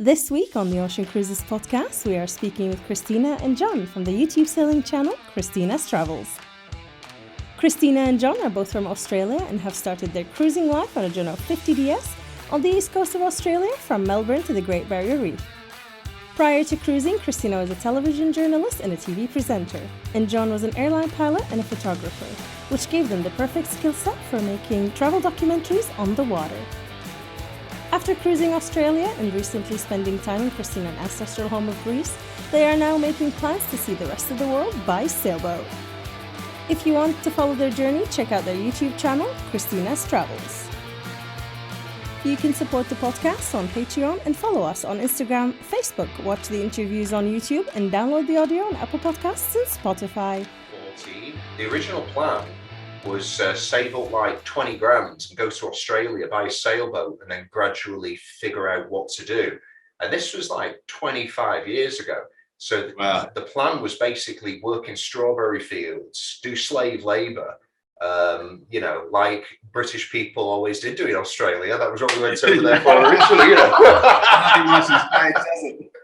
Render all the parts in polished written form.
This week on the Ocean Cruises podcast, we are speaking with Kristina and John from the YouTube sailing channel Kristina's Travels. Kristina and John are both from Australia and have started their cruising life on a Jeanneau 50DS on the East Coast of Australia from Melbourne to the Great Barrier Reef. Prior to cruising, Kristina was a television journalist and a TV presenter, and John was an airline pilot and a photographer, which gave them the perfect skill set for making travel documentaries on the water. After cruising Australia and recently spending time in Kristin and ancestral home of Greece, they are now making plans to see the rest of the world by sailboat. If you want to follow their journey, check out their YouTube channel, Kristina's Travels. You can support the podcast on Patreon and follow us on Instagram, Facebook, watch the interviews on YouTube, and download the audio on Apple Podcasts and Spotify. 14. The original plan was save up like 20 grand and go to Australia, buy a sailboat, and then gradually figure out what to do. And this was like 25 years ago. So the plan was basically work in strawberry fields, do slave labor, like British people always did do in Australia. That was what we went over there for originally,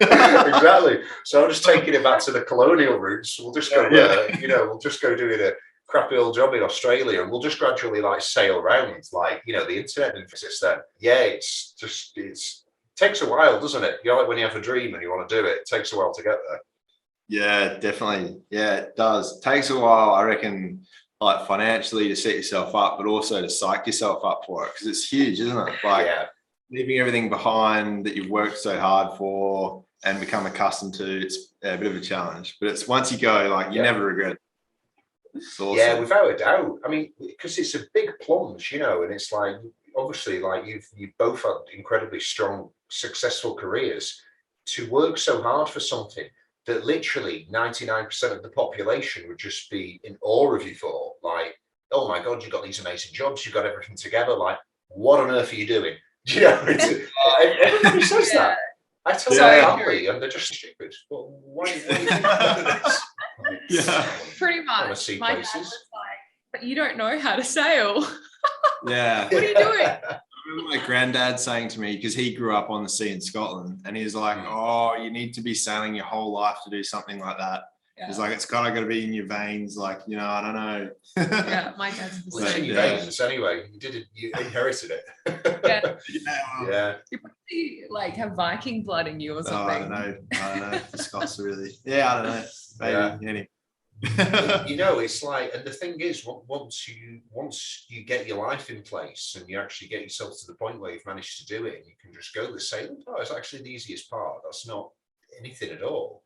Exactly. So I'm just taking it back to the colonial roots. We'll just go, we'll just go doing a crappy old job in Australia, and we'll just gradually sail around, the internet didn't exist then. It takes a while, doesn't it? Like when you have a dream and you want to do it, it takes a while to get there. Yeah, definitely. Yeah, it does. It takes a while, I reckon, financially to set yourself up, but also to psych yourself up for it, because it's huge, isn't it? Leaving everything behind that you've worked so hard for and become accustomed to, it's a bit of a challenge. But it's once you go, you never regret it. Awesome. Yeah, without a doubt. I mean, because it's a big plunge, and it's obviously you've both had incredibly strong, successful careers. To work so hard for something that literally 99% of the population would just be in awe of you for, oh my God, you've got these amazing jobs, you've got everything together. What on earth are you doing? Everybody says that. I tell my family, and they're just stupid. But why do you think this? Pretty much. My dad was but you don't know how to sail. Yeah. What are you doing? I remember my granddad saying to me, because he grew up on the sea in Scotland, and he's like, oh, you need to be sailing your whole life to do something like that. Yeah. He's like, it's got to be in your veins. I don't know. Yeah, my dad's the same. Your veins, anyway. You inherited it. Yeah. You probably have Viking blood in you or something. I don't know. The Scots are really. Yeah, I don't know. Maybe. Yeah. Anyway. It's and the thing is, once you get your life in place and you actually get yourself to the point where you've managed to do it, and you can just go, the sailing part is actually the easiest part. That's not anything at all.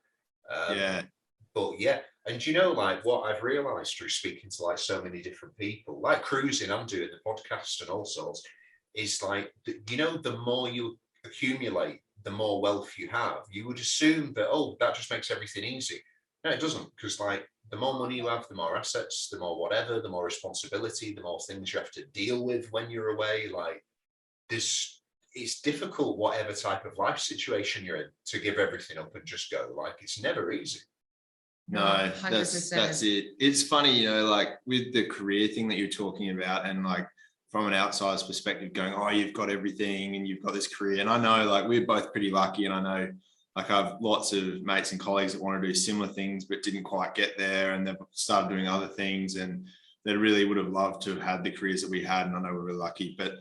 But yeah, and what I've realized through speaking to so many different people, cruising, I'm doing the podcast and all sorts, is the more you accumulate, the more wealth you have. You would assume that, that just makes everything easy. No, it doesn't, because the more money you have, the more assets, the more whatever, the more responsibility, the more things you have to deal with when you're away. It's difficult, whatever type of life situation you're in, to give everything up and just go. It's never easy. No, that's it. It's funny, with the career thing that you're talking about, and from an outsider's perspective going, oh, you've got everything and you've got this career. And I know we're both pretty lucky, and I know I have lots of mates and colleagues that want to do similar things but didn't quite get there, and they've started doing other things, and they really would have loved to have had the careers that we had, and I know we're really lucky. But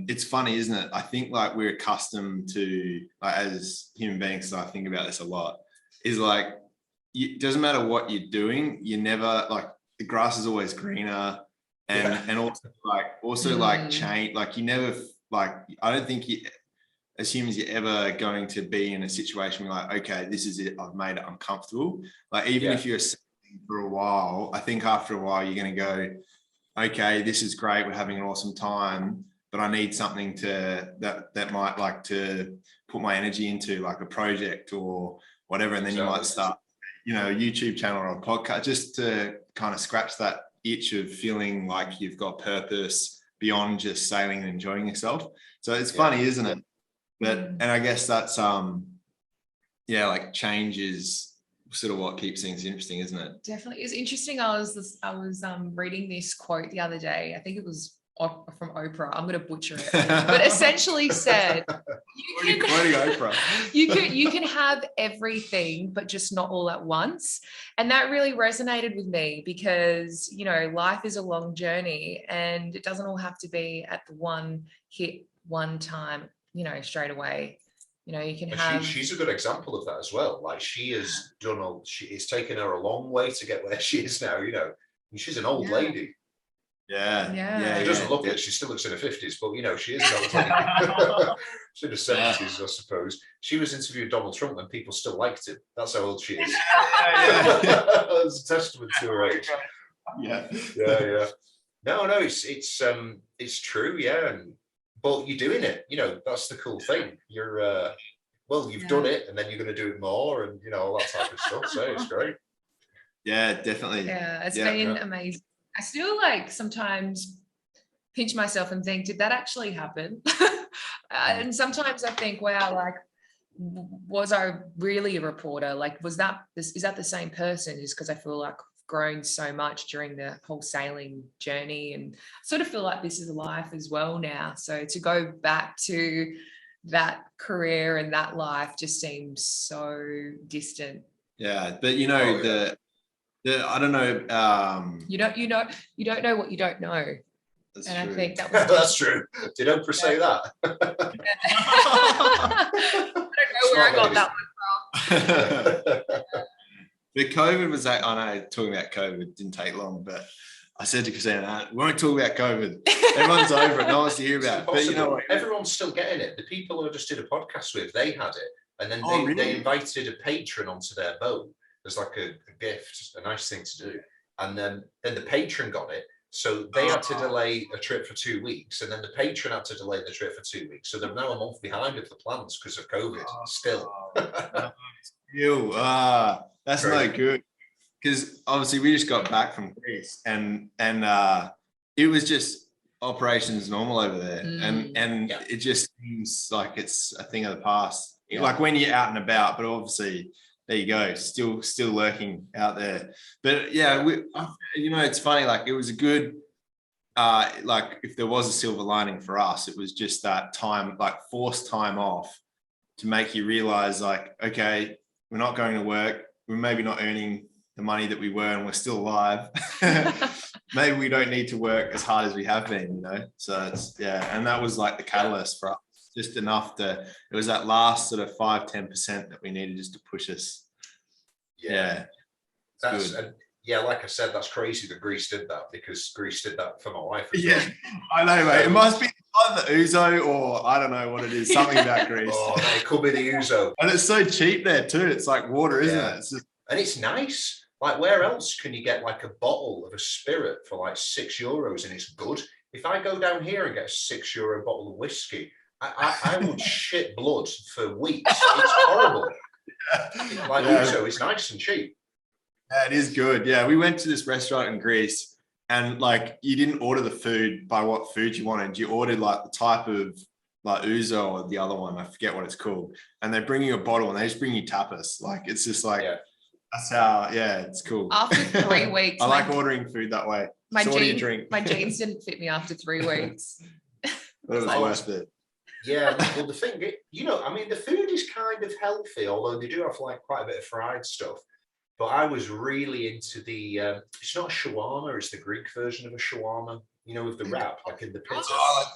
it's funny, isn't it? I think we're accustomed to, as human beings, I think about this a lot, is it doesn't matter what you're doing, you never the grass is always greener, and also change. You never I don't think as humans you're ever going to be in a situation where okay, this is it, I've made it, I'm comfortable. Even if you're sailing for a while, I think after a while you're going to go, okay, this is great, we're having an awesome time, but I need something that might to put my energy into, a project or whatever, and then you might start a YouTube channel or a podcast, just to kind of scratch that itch of feeling like you've got purpose beyond just sailing and enjoying yourself. So it's funny, isn't it? But and I guess that's change is sort of what keeps things interesting, isn't it? Definitely. It's interesting. I was reading this quote the other day. I think it was from Oprah. I'm going to butcher it, but essentially said, you can have everything, but just not all at once. And that really resonated with me because, you know, life is a long journey and it doesn't all have to be at the one hit one time, you know, straight away. You know, you can have. She's a good example of that as well. Like she has done it's taken her a long way to get where she is now, you know, and she's an old lady. Yeah. She doesn't look it. She still looks in her 50s, but you know, she is an old lady. She's in her 70s, I suppose. She was interviewing Donald Trump when people still liked him. That's how old she is. It's a testament to her age. Yeah. No, it's true, yeah. But you're doing it, you know, that's the cool thing. You're you've done it, and then you're going to do it more, and you know, all that type of stuff. So it's great. Yeah, definitely. Yeah, it's been amazing. I still like sometimes pinch myself and think, did that actually happen? And sometimes I think, wow, like, was I really a reporter? Like, is that the same person? Just because I feel like I've grown so much during the whole sailing journey, and I sort of feel like this is life as well now. So to go back to that career and that life just seems so distant. Yeah, but you know, I don't know. You don't know what you don't know. That's and true. I think that was that's true. Did Oprah say that? I don't know where I got that one from. The COVID was that. I know talking about COVID didn't take long, but I said to Kristina, we won't talk about COVID. Everyone's over it. No one wants to hear about it. But you know what? Everyone's still getting it. The people who I just did a podcast with, they had it. And then they invited a patron onto their boat as like a gift, a nice thing to do. And then the patron got it. So they had to delay a trip for 2 weeks. And then the patron had to delay the trip for 2 weeks. So they're now a month behind with the plans because of COVID still. That's no good. Because obviously we just got back from Greece and it was just operations normal over there. And it just seems like it's a thing of the past. Yeah. Like when you're out and about, but obviously there you go, still lurking out there. But it's funny, like it was a good, like if there was a silver lining for us, it was just that time, like forced time off to make you realize like, okay, we're not going to work. We're maybe not earning the money that we were and we're still alive. Maybe we don't need to work as hard as we have been, you know? So it's, and that was like the catalyst for us. Just enough it was that last sort of 5-10% that we needed just to push us. That's good. Like I said, that's crazy that Greece did that, because Greece did that for my wife as well. I know, mate. It must be either the ouzo or I don't know what it is, something about Greece. It could be the ouzo. And it's so cheap there too. It's like water, isn't it? It's just... And it's nice. Like, where else can you get like a bottle of a spirit for like €6 and it's good? If I go down here and get a €6 bottle of whiskey, I would shit blood for weeks. It's horrible. Like ouzo is nice and cheap. Yeah, it is good. Yeah, we went to this restaurant in Greece and like you didn't order the food by what food you wanted. You ordered like the type of like ouzo or the other one. I forget what it's called. And they bring you a bottle and they just bring you tapas. Like it's just like that's how. Yeah, it's cool. After 3 weeks, I like ordering food that way. My jeans didn't fit me after 3 weeks. But it was worth it. Yeah, well, the thing, the food is kind of healthy, although they do have like quite a bit of fried stuff. But I was really into the, it's not a shawarma, it's the Greek version of a shawarma, you know, with the wrap, like in the pita.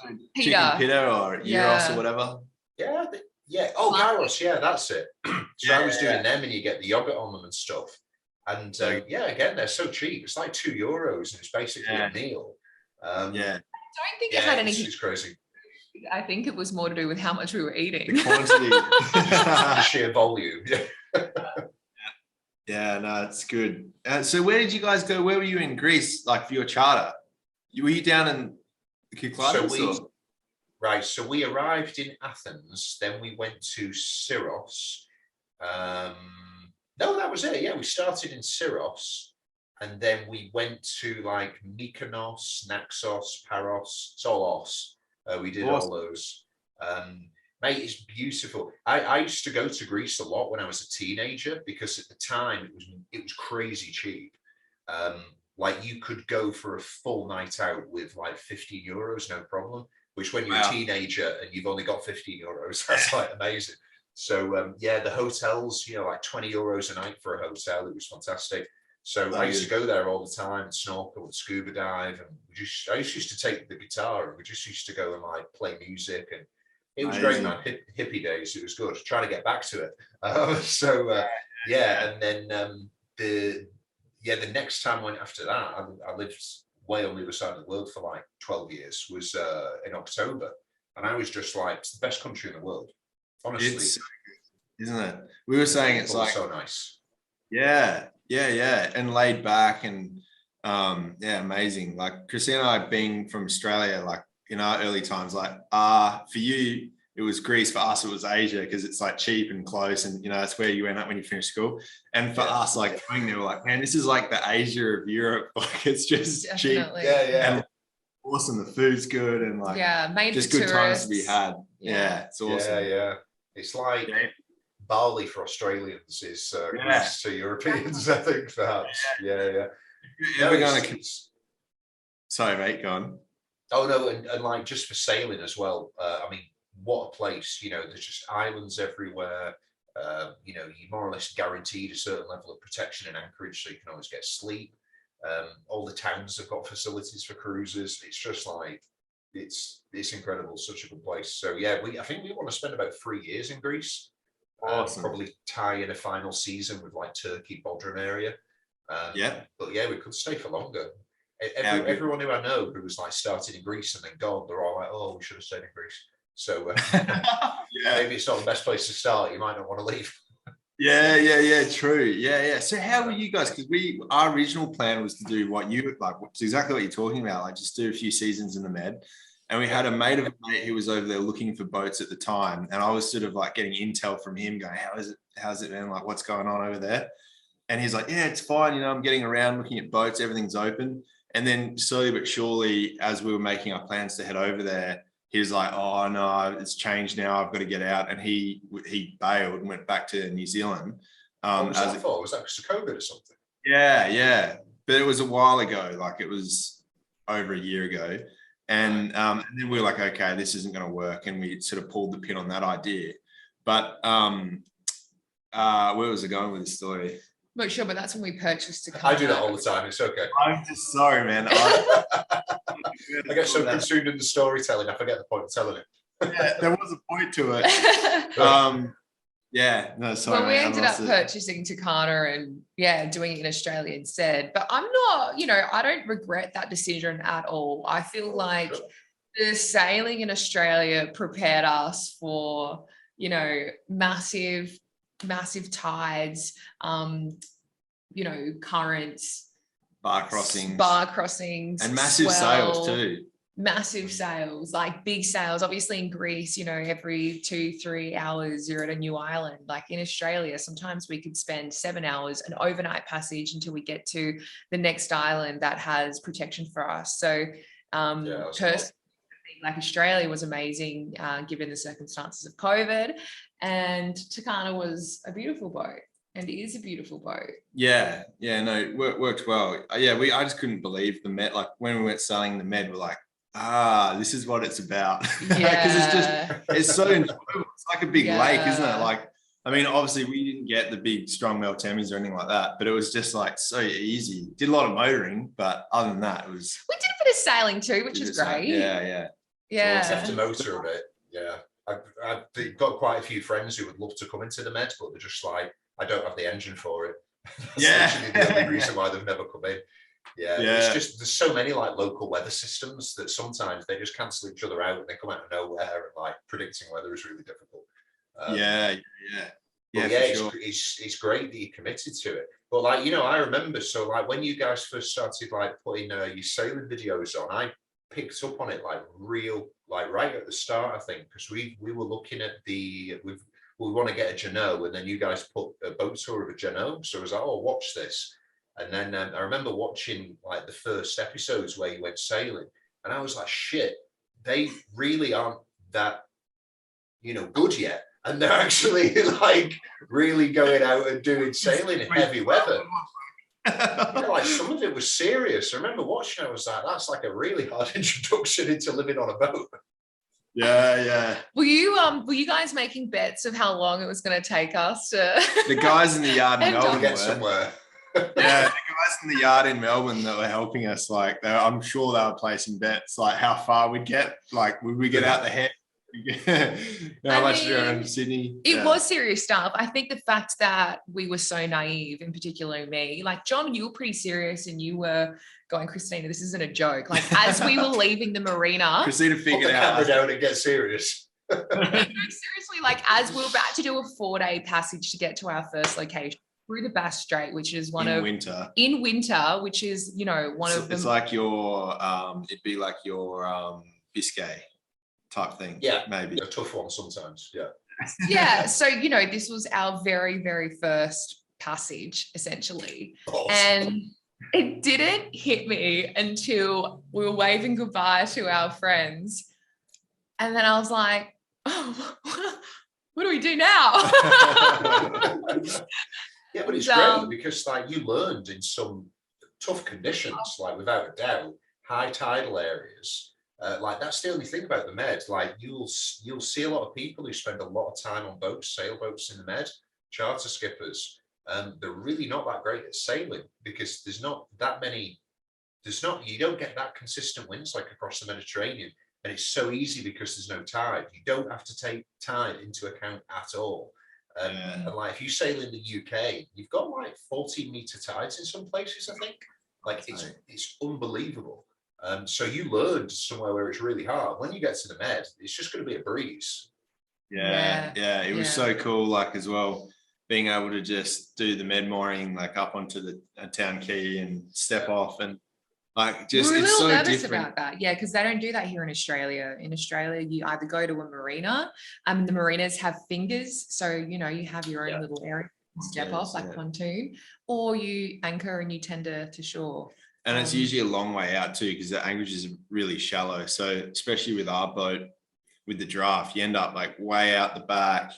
Like chicken pita or gyros or whatever. Yeah. Oh, gyros, that's it. So I was doing them and you get the yogurt on them and stuff. And again, they're so cheap. It's like €2 and it's basically a meal. I don't think it had anything. It's crazy. I think it was more to do with how much we were eating. The quantity. The sheer volume. Yeah, no, it's good. So where did you guys go? Where were you in Greece, like for your charter? Were you down in Kyklados? So we arrived in Athens, then we went to Syros. No, that was it. Yeah, we started in Syros, and then we went to like Mykonos, Naxos, Paros, Solos. We did all those. Mate, it's beautiful. I used to go to Greece a lot when I was a teenager because at the time it was crazy cheap. like you could go for a full night out with like 15 euros, no problem. Which when you're Wow. a teenager and you've only got 15 euros, that's like amazing. So yeah, the hotels, you know, like 20 euros a night for a hotel, it was fantastic. So I used to go there all the time and snorkel and scuba dive, and I just used to take the guitar and we just used to go and like play music, and it was great, man. Hippie days, it was good. Trying to get back to it. Yeah, and then the next time I went after that, I lived way on the other side of the world for like 12 years, was in October, and I was just like, it's the best country in the world, honestly. It's, isn't it? We were saying it's like so nice. Yeah, and laid back, and yeah, amazing. Like Kristin and I, being from Australia, like in our early times, like for you it was Greece, for us it was Asia, because it's like cheap and close, and you know that's where you end up when you finish school. And for us, like going there, we're like, man, this is like the Asia of Europe. Like it's just Definitely. cheap, and awesome. The food's good, and like made just for good tourists. times to be had. Yeah, it's awesome. Yeah, it's like Bali for Australians is Greece to Europeans, I think, perhaps. Yeah. You're going to. Sorry, mate, go on. Oh no, and like just for sailing as well. I mean, what a place! You know, there's just islands everywhere. You know, you more or less guaranteed a certain level of protection in Anchorage, so you can always get sleep. All the towns have got facilities for cruises. It's just like it's incredible, such a good place. So yeah, I think we want to spend about 3 years in Greece. Awesome. Probably tie in a final season with like Turkey, Bodrum area. But yeah, we could stay for longer. Everyone who I know who was like started in Greece and then gone, they're all like, oh, we should have stayed in Greece. So maybe it's not the best place to start. You might not want to leave. True. So how were you guys? Because our original plan was to do what you like, which is exactly what you're talking about, like just do a few seasons in the Med. And we had a mate of a mate who was over there looking for boats at the time, and I was sort of like getting intel from him, going, how's it, man? Like, what's going on over there? And he's like, yeah, it's fine. You know, I'm getting around looking at boats, everything's open. And then slowly but surely, as we were making our plans to head over there, he was like, oh no, it's changed now, I've got to get out. And he bailed and went back to New Zealand. What was that for? Was that because of COVID or something? Yeah. But it was a while ago, like it was over a year ago. And then we were like, okay, this isn't going to work. And we sort of pulled the pin on that idea. But where was it going with this story? Not sure, but that's when we purchased a car. I do that all the time. It's okay. I'm just sorry, man. I get so consumed in the storytelling, I forget the point of telling it. Yeah, there was a point to it. Sorry. Well, we ended up purchasing Takana and doing it in Australia instead. But I'm not, I don't regret that decision at all. I feel like the sailing in Australia prepared us for, massive tides, currents, bar crossings, and massive sails too. Massive sails, like big sails. Obviously in Greece, every 2-3 hours you're at a new island. Like in Australia, sometimes we could spend 7 hours, an overnight passage until we get to the next island that has protection for us. So personally, like Australia was amazing given the circumstances of COVID, and Takana was a beautiful boat. And it is a beautiful boat. Yeah, no, it worked well. I just couldn't believe the Med. Like when we went sailing the Med, we're like, this is what it's about. Because it's so enjoyable. It's like a big lake, isn't it? Like, I mean, obviously we didn't get the big strong Meltemis or anything like that, but it was just like so easy. Did a lot of motoring, but other than that, it was. We did a bit of sailing too, which is great. Yeah. So have to motor a bit. Yeah, I've got quite a few friends who would love to come into the Med, but they're just like, I don't have the engine for it. That's literally the only reason why they've never come in. It's just there's so many like local weather systems that sometimes they just cancel each other out and they come out of nowhere, and like predicting weather is really difficult. It's great that you committed to it. But like, I remember, so like when you guys first started like putting your sailing videos on, I picked up on it like right at the start, I think, because we were looking at we want to get a Jeanneau, and then you guys put a boat tour of a Jeanneau. So I was like, oh, watch this. And then I remember watching like the first episodes where you went sailing, and I was like, shit, they really aren't that, good yet. And they're actually like really going out and doing sailing in heavy weather. Like some of it was serious. I remember watching it, I was like, that's like a really hard introduction into living on a boat. Yeah. Were you guys making bets of how long it was going to take us to the guys in the yard in Melbourne get somewhere? Yeah, the guys in the yard in Melbourne that were helping us, like I'm sure they were placing bets, like how far we'd get, like would we get out the head? How much around Sydney? It was serious stuff. I think the fact that we were so naive, in particular me, like John, you were pretty serious and you were going, Kristina, this isn't a joke. Like as we were leaving the marina, Kristina figured out. Put the camera down and get serious. Seriously, like as we were about to do a 4-day passage to get to our first location through the Bass Strait, which is one in of winter, which is, you know, one of them. It's like your it'd be like your Biscay type thing. Yeah, maybe a tough one sometimes. Yeah. Yeah. So, you know, this was our very, very first passage, essentially. Awesome. And it didn't hit me until we were waving goodbye to our friends. And then I was like, oh, what do we do now? Yeah, but it's great because like you learned in some tough conditions, like without a doubt, high tidal areas. Like that's the only thing about the Med. Like you'll see a lot of people who spend a lot of time on boats, sailboats in the Med, charter skippers. They're really not that great at sailing because there's not that many. You don't get that consistent winds like across the Mediterranean, and it's so easy because there's no tide. You don't have to take tide into account at all. And like if you sail in the UK, you've got like 14-meter tides in some places. I think like it's unbelievable. So you learned somewhere where it's really hard. When you get to the Med, it's just going to be a breeze. Yeah. It was so cool, like as well, being able to just do the Med mooring, like up onto the town quay and step off, and like just we're it's a little so nervous different about that. Yeah, because they don't do that here in Australia. In Australia, you either go to a marina, the marinas have fingers, so you know you have your own little area to step off like pontoon, or you anchor and you tender to shore. And it's usually a long way out too, because the anchorage is really shallow. So especially with our boat, with the draft, you end up like way out the back,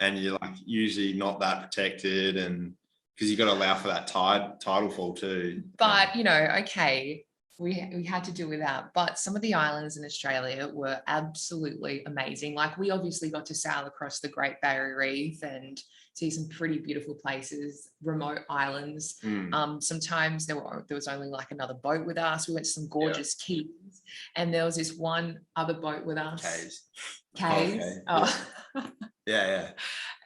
and you're like usually not that protected, and because you got to allow for that tidal fall too. But you know, okay, we had to deal with that. But some of the islands in Australia were absolutely amazing. Like we obviously got to sail across the Great Barrier Reef and see some pretty beautiful places, remote islands. Sometimes there was only like another boat with us. We went to some gorgeous keys, and there was this one other boat with us. Caves. Yeah.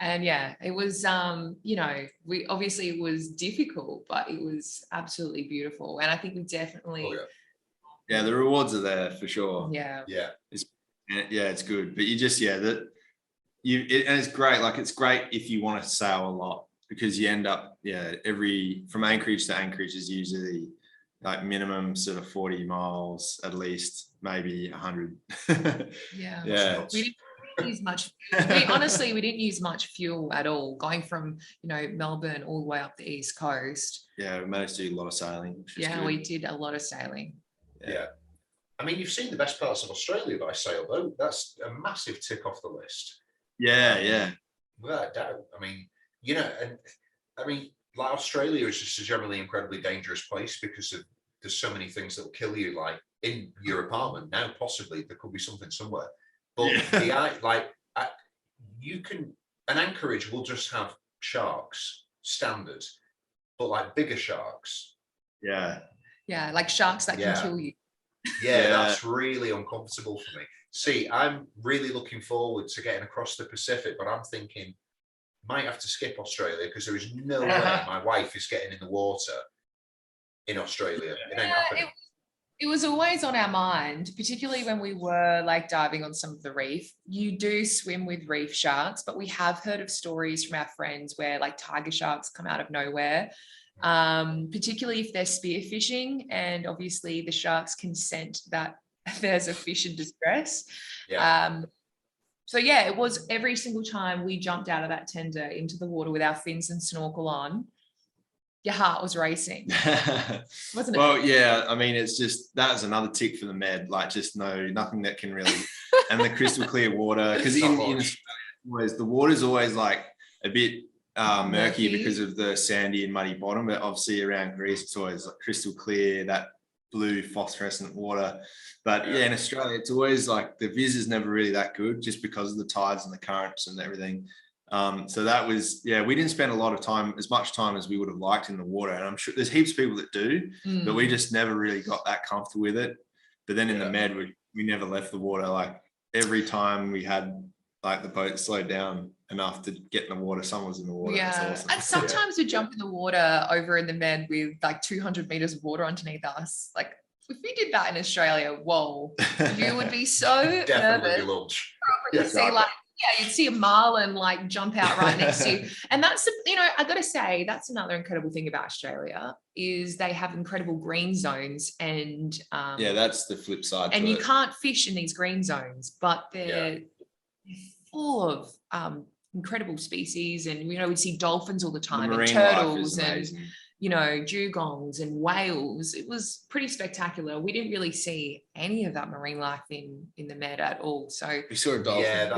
And it was you know, it was difficult, but it was absolutely beautiful. And I think we definitely the rewards are there for sure. It's good, but you just and it's great. Like it's great if you want to sail a lot, because you end up from anchorage to anchorage is usually like minimum sort of 40 miles at least, maybe 100. We didn't use much. We didn't use much fuel at all, going from, you know, Melbourne all the way up the East Coast. We managed to do a lot of sailing. We did a lot of sailing. I mean, you've seen the best parts of Australia by sailboat. That's a massive tick off the list. Without a doubt. I mean, you know, and I mean, like Australia is just a generally incredibly dangerous place because there's so many things that will kill you. Like in your apartment now, possibly there could be something somewhere. But an anchorage will just have sharks standard, but like bigger sharks. Like sharks that can kill you. That's really uncomfortable for me. See, I'm really looking forward to getting across the Pacific, but I'm thinking might have to skip Australia because there is no way my wife is getting in the water in Australia. It ain't happening. It was always on our mind, particularly when we were like diving on some of the reef. You do swim with reef sharks, but we have heard of stories from our friends where like tiger sharks come out of nowhere, particularly if they're spearfishing, and obviously the sharks can scent that there's a fish in distress. So it was every single time we jumped out of that tender into the water with our fins and snorkel on, your heart was racing, wasn't it? Well, I mean, it's just, that's another tick for the Med, like just nothing that can really, and the crystal clear water, because in Australia, the water's always like a bit murky because of the sandy and muddy bottom, but obviously around Greece it's always like crystal clear, that blue phosphorescent water. But yeah, in Australia it's always like the vis is never really that good just because of the tides and the currents and everything. So that was, we didn't spend a lot of time, as much time as we would have liked in the water, and I'm sure there's heaps of people that do, but we just never really got that comfortable with it. But then in the Med, we never left the water. Like every time we had like the boat slowed down enough to get in the water, someone was in the water. Yeah, awesome. and sometimes we jump in the water over in the Med with like 200 meters of water underneath us. Like if we did that in Australia, whoa, you would be so definitely nervous. lunch. You'd see like, you'd see a marlin like jump out right next to you. And that's, I got to say, that's another incredible thing about Australia is they have incredible green zones and that's the flip side. And you can't fish in these green zones, but they're full of incredible species. And, we see dolphins all the time and turtles and, dugongs and whales. It was pretty spectacular. We didn't really see any of that marine life in the Med at all. So we saw a dolphin. Yeah,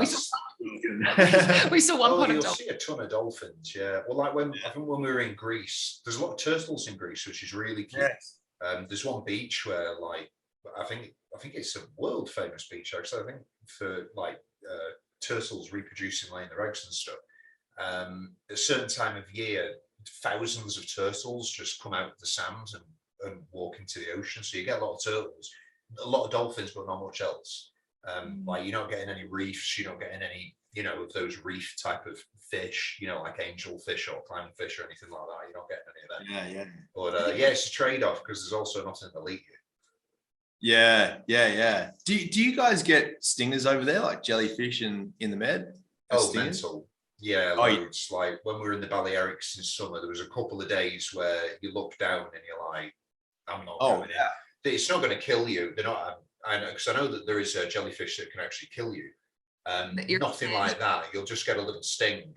we saw one pot of dolphins. You'll see a ton of dolphins. Yeah. Well, like I think when we were in Greece, there's a lot of turtles in Greece, which is really cute. Yes. There's one beach where I think it's a world famous beach actually. I think for turtles reproducing, laying their eggs and stuff. At a certain time of year, thousands of turtles just come out of the sand and walk into the ocean. So you get a lot of turtles, a lot of dolphins, but not much else. You're not getting any reefs, you're not getting any, of those reef type of fish, like angelfish or clownfish or anything like that. You're not getting any of them. Yeah. But it's a trade-off because there's also nothing to eat you. Yeah. Do you guys get stingers over there, like jellyfish in the Med? Mental. Yeah, loads. Like when we were in the Balearics in summer, there was a couple of days where you look down and you're like, I'm not going in. It's not going to kill you. They're not, I know, because I know that there is a jellyfish that can actually kill you. Nothing like that. You'll just get a little sting.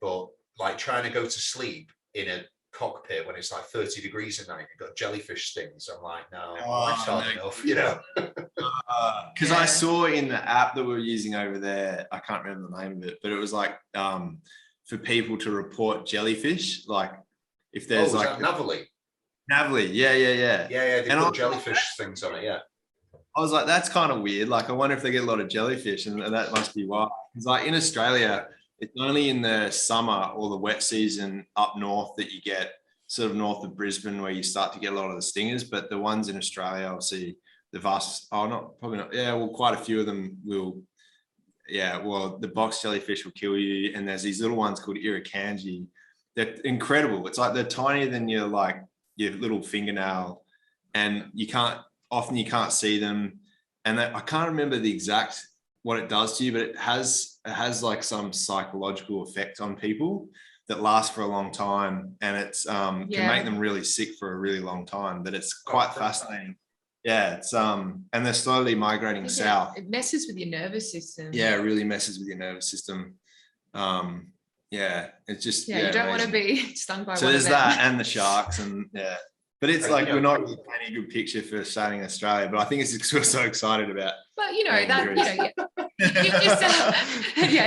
But like trying to go to sleep in a cockpit when it's like 30 degrees at night, you've got jellyfish stings. I'm like, no, that's not enough, Because I saw in the app that we were using over there, I can't remember the name of it, but it was like for people to report jellyfish, like if there's like Navily, yeah. They put jellyfish things on it. I was like, that's kind of weird. Like, I wonder if they get a lot of jellyfish, and that must be why. Because like in Australia, it's only in the summer or the wet season up north that you get sort of north of Brisbane where you start to get a lot of the stingers. But the ones in Australia, obviously, quite a few of them will. Yeah, well, the box jellyfish will kill you, and there's these little ones called irukandji. They're incredible. It's like they're tinier than your little fingernail, and you can't see them. And I can't remember the exact what it does to you, but it has like some psychological effect on people that lasts for a long time, and it's can make them really sick for a really long time. But it's quite fascinating. Yeah, it's and they're slowly migrating south. It messes with your nervous system. Yeah, it really messes with your nervous system. It's just you don't want to be stung by. So there's that, and the sharks, and but it's like we're not really painting a good picture for starting Australia. But I think it's because we're so excited about. But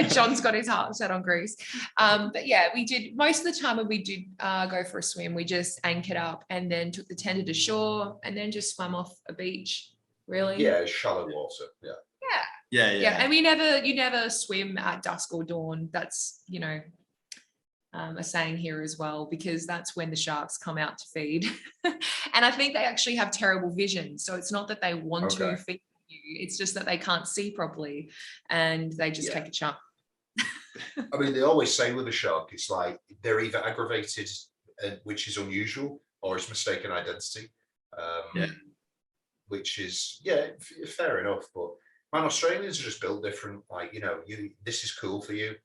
John's got his heart set on Greece. But we did most of the time when we did go for a swim, we just anchored up and then took the tender to shore and then just swam off a beach. Really? Yeah, shallow water. Yeah. And you never swim at dusk or dawn. That's a saying here as well, because that's when the sharks come out to feed. And I think they actually have terrible vision. So it's not that they want to feed you, it's just that they can't see properly and they just take a chunk. I mean, they always say with a shark, it's like they're either aggravated, which is unusual, or it's mistaken identity. Which is, fair enough. But man, Australians are just built different. Like, this is cool for you.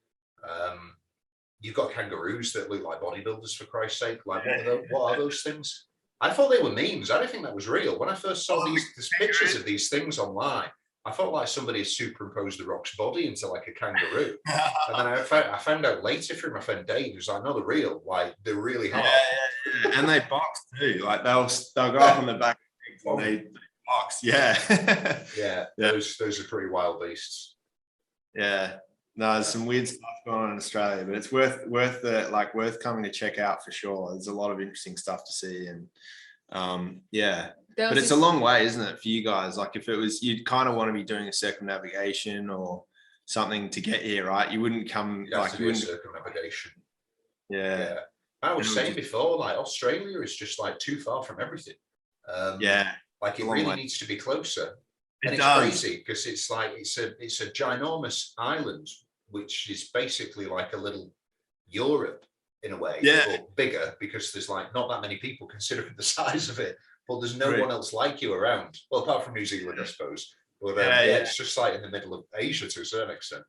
You've got kangaroos that look like bodybuilders, for Christ's sake. Like, what are those things? I thought they were memes. I didn't think that was real. When I first saw these pictures of these things online, I felt like somebody had superimposed the Rock's body into like a kangaroo. And then I found out later from my friend Dave, who's like, no, they're real. Like, they're really hard. Yeah. And they box too. Like they'll go up on the back and they box. Yeah. Those are pretty wild beasts. Yeah. No, there's some weird stuff going on in Australia, but it's worth coming to check out for sure. There's a lot of interesting stuff to see, and but it's a long way, isn't it, for you guys? Like if it was, you'd kind of want to be doing a circumnavigation or something to get here, right? You wouldn't come you wouldn't circumnavigation. Yeah. I was saying before, like Australia is just like too far from everything. Like it really needs to be closer. And it's crazy because it's like it's a ginormous island, which is basically like a little Europe in a way, but bigger because there's like not that many people considering the size of it. But there's no one else like you around. Well, apart from New Zealand, I suppose. But it's just like in the middle of Asia to a certain extent.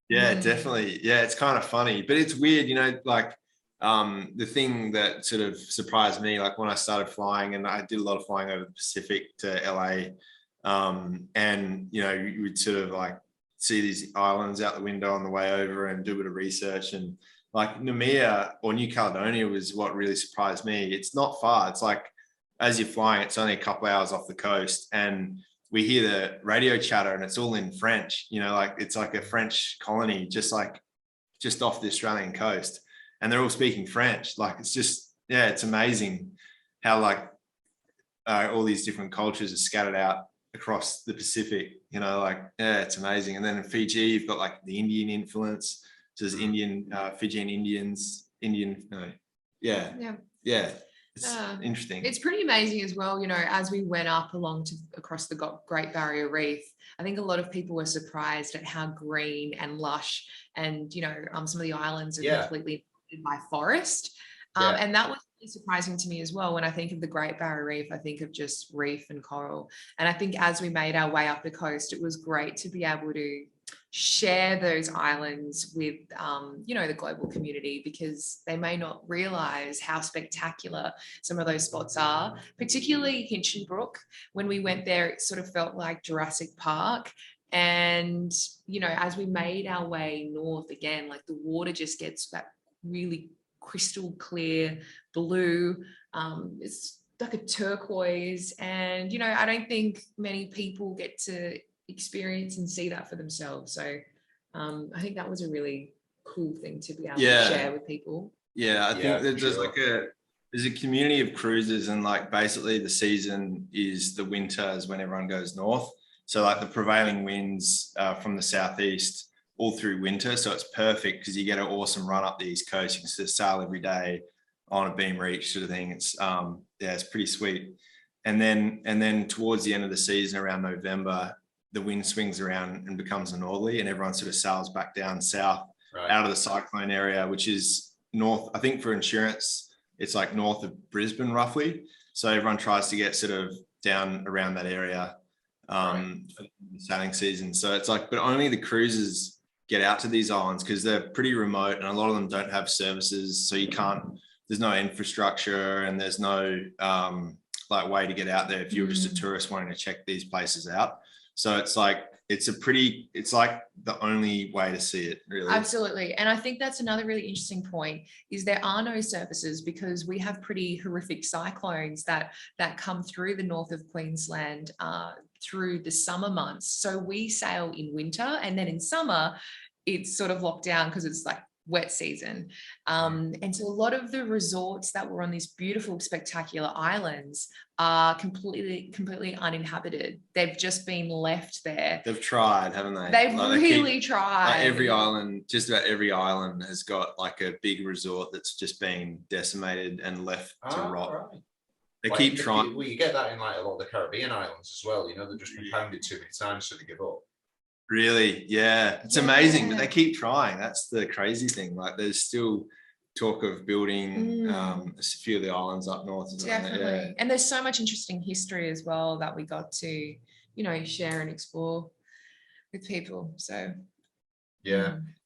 Yeah, definitely. Yeah, it's kind of funny, but it's weird, you know, like the thing that sort of surprised me, like when I started flying, and I did a lot of flying over the Pacific to LA, and you know, you would sort of like see these islands out the window on the way over and do a bit of research, and like Namibia or New Caledonia was what really surprised me. It's not far. It's like as you're flying, it's only a couple hours off the coast, and we hear the radio chatter and it's all in French, you know, like it's like a French colony, just off the Australian coast, and they're all speaking French. Like it's just, it's amazing how like all these different cultures are scattered out across the Pacific, you know, like, it's amazing. And then in Fiji, you've got like the Indian influence. So there's Fijian Indians, It's interesting. It's pretty amazing as well, you know, as we went up across the Great Barrier Reef, I think a lot of people were surprised at how green and lush and, you know, some of the islands are completely by forest. And that was really surprising to me as well. When I think of the Great Barrier Reef, I think of just reef and coral. And I think as we made our way up the coast, it was great to be able to share those islands with you know, the global community, because they may not realize how spectacular some of those spots are, particularly Hinchinbrook. When we went there, it sort of felt like Jurassic Park. And you know, as we made our way north again, like the water just gets that really crystal clear blue. It's like a turquoise, and you know, I don't think many people get to experience and see that for themselves. So I think that was a really cool thing to be able to share with people. I think that there's a community of cruisers, and like basically the season is the winter is when everyone goes north. So like the prevailing winds from the southeast all through winter, so it's perfect because you get an awesome run up the east coast. You can sort of sail every day on a beam reach sort of thing. It's it's pretty sweet. And then towards the end of the season around November, the wind swings around and becomes a northerly, and everyone sort of sails back down south out of the cyclone area, which is north. I think for insurance, it's like north of Brisbane roughly. So everyone tries to get sort of down around that area for the sailing season. So it's like, but only the cruisers get out to these islands because they're pretty remote, and a lot of them don't have services. So you can't, there's no infrastructure, and there's no like way to get out there if you're just a tourist wanting to check these places out. So it's like, it's like the only way to see it, really. Absolutely. And I think that's another really interesting point, is there are no services, because we have pretty horrific cyclones that come through the north of Queensland through the summer months. So we sail in winter, and then in summer it's sort of locked down because it's like wet season. And so a lot of the resorts that were on these beautiful, spectacular islands are completely uninhabited. They've just been left there. They've tried, haven't they? They've really tried. Like every island, just about every island has got like a big resort that's just been decimated and left to rot. Right. They keep trying. Well, you get that in like a lot of the Caribbean islands as well. You know, they've just been pounded too many times, so they give up. Really? Yeah. It's amazing, but they keep trying. That's the crazy thing. Like there's still talk of building a few of the islands up north. Definitely. And there's so much interesting history as well that we got to, you know, share and explore with people. So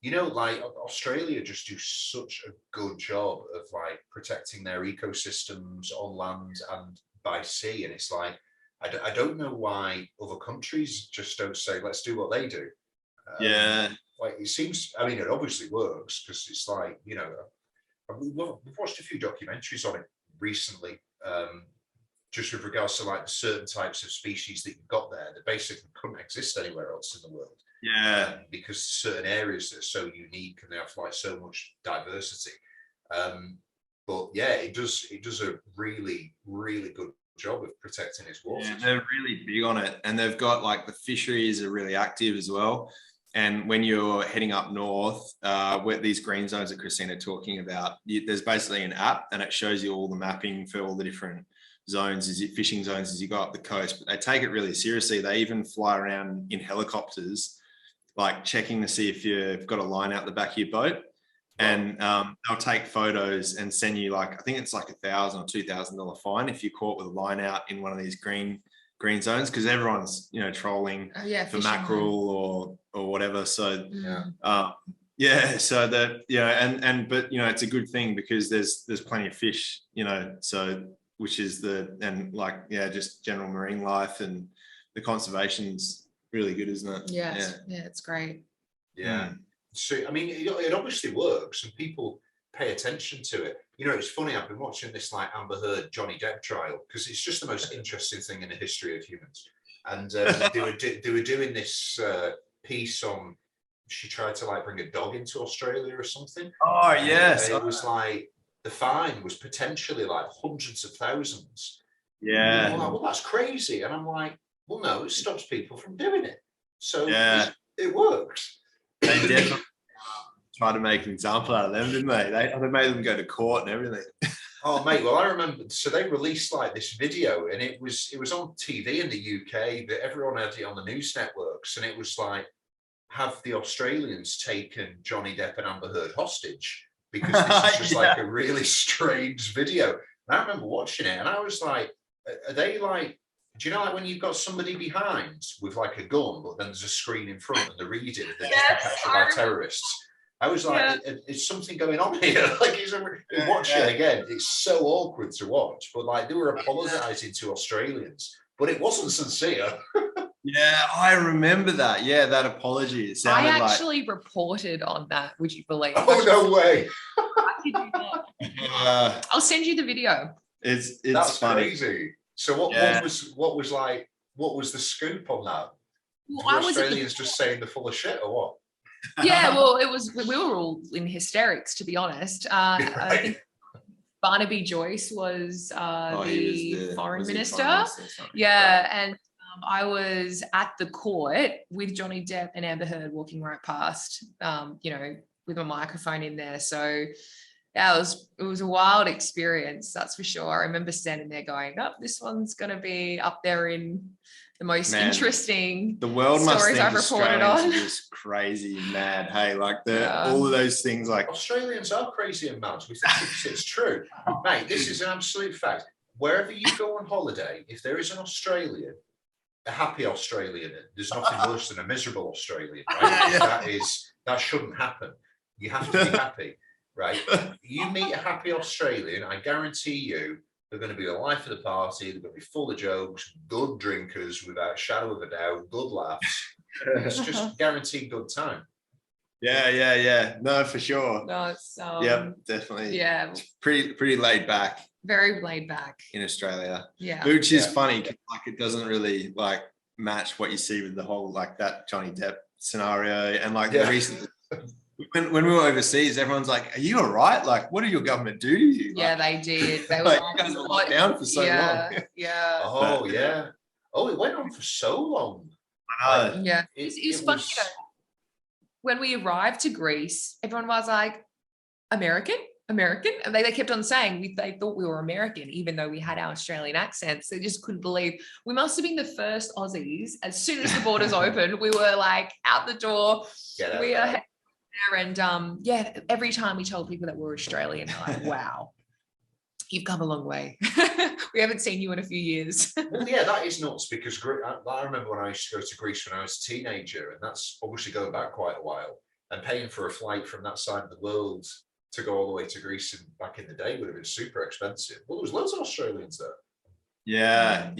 you know, like Australia just do such a good job of like protecting their ecosystems on land and by sea. And it's like, I don't know why other countries just don't say, let's do what they do. Like it seems, I mean, it obviously works because it's like, you know, we've watched a few documentaries on it recently. just with regards to like certain types of species that you've got there that basically couldn't exist anywhere else in the world. Yeah. Because certain areas that are so unique and they have like so much diversity. But yeah, it does a really, really good job of protecting its waters. Yeah, they're really big on it, and they've got like the fisheries are really active as well. And when you're heading up north, where these green zones that Kristina are talking about, there's basically an app, and it shows you all the mapping for all the different zones, fishing zones as you go up the coast. But they take it really seriously. They even fly around in helicopters, like checking to see if you've got a line out the back of your boat. And they'll take photos and send you like, I think it's like $1,000 or $2,000 fine if you're caught with a line out in one of these green zones, because everyone's, you know, trolling for mackerel or whatever. So so that, you know, and but you know, it's a good thing because there's plenty of fish, you know, so which is just general marine life, and the conservation's really good, isn't it? Yeah, it's great. Yeah. So, I mean, it obviously works and people pay attention to it. You know, it's funny, I've been watching this like Amber Heard, Johnny Depp trial because it's just the most interesting thing in the history of humans. And they were doing this piece on, she tried to like bring a dog into Australia or something. Oh, yes. And it was like, the fine was potentially like hundreds of thousands. Yeah. Like, well, that's crazy. And I'm like, well, no, it stops people from doing it. So it works. They definitely tried to make an example out of them, didn't they? They made them go to court and everything. Oh, mate, well, I remember, so they released like this video and it was on TV in the UK, but everyone had it on the news networks, and it was like, have the Australians taken Johnny Depp and Amber Heard hostage? Because this is just like a really strange video. And I remember watching it and I was like, are they like, do you know like when you've got somebody behind with like a gun, but then there's a screen in front and they're reading and they're just captured by terrorists? I was like, is something going on here? Like, watch it again. It's so awkward to watch, but like they were apologizing to Australians, but it wasn't sincere. Yeah, I remember that. Yeah, that apology. It sounded I actually reported on that. Would you believe? Oh, no way. I'll send you the video. That's funny. Crazy. So what was the scoop on that? Well, were Australians just saying they're full of shit or what? Yeah, well, we were all in hysterics, to be honest. I think Barnaby Joyce was the foreign minister. And I was at the court with Johnny Depp and Amber Heard walking right past, you know, with a microphone in there. So yeah, it was a wild experience, that's for sure. I remember standing there going, oh, this one's going to be up there in the most interesting the world stories I've reported on. Are just crazy mad. Hey, like all of those things, like Australians are crazy and mad. We think it's true. Mate, this is an absolute fact. Wherever you go on holiday, if there is an Australian, a happy Australian, there's nothing worse than a miserable Australian, right? That shouldn't happen. You have to be happy. Right, you meet a happy Australian, I guarantee you they're going to be the life of the party. They're going to be full of jokes, good drinkers, without a shadow of a doubt, good laughs. It's just guaranteed good time. Yeah. No, for sure. No, it's definitely. Yeah, it's pretty laid back. Very laid back in Australia. Yeah, which is funny. Like it doesn't really like match what you see with the whole like that Johnny Depp scenario and like the recent. When we were overseas, everyone's like, are you all right? Like, what did your government do to you? Yeah, they did. They were like, you guys were locked down for so long. Yeah. Oh, yeah. Oh, it went on for so long. Yeah. It's funny, you know, when we arrived to Greece, everyone was like, American? And they kept on saying they thought we were American, even though we had our Australian accents. They just couldn't believe. We must have been the first Aussies. As soon as the borders opened, we were like out the door. We are there, and every time we told people that we're Australian, like, wow, you've come a long way. We haven't seen you in a few years. Well, yeah, that is nuts because I remember when I used to go to Greece when I was a teenager, and that's obviously going back quite a while, and paying for a flight from that side of the world to go all the way to Greece and back in the day would have been super expensive. Well, there was loads of Australians there. Yeah.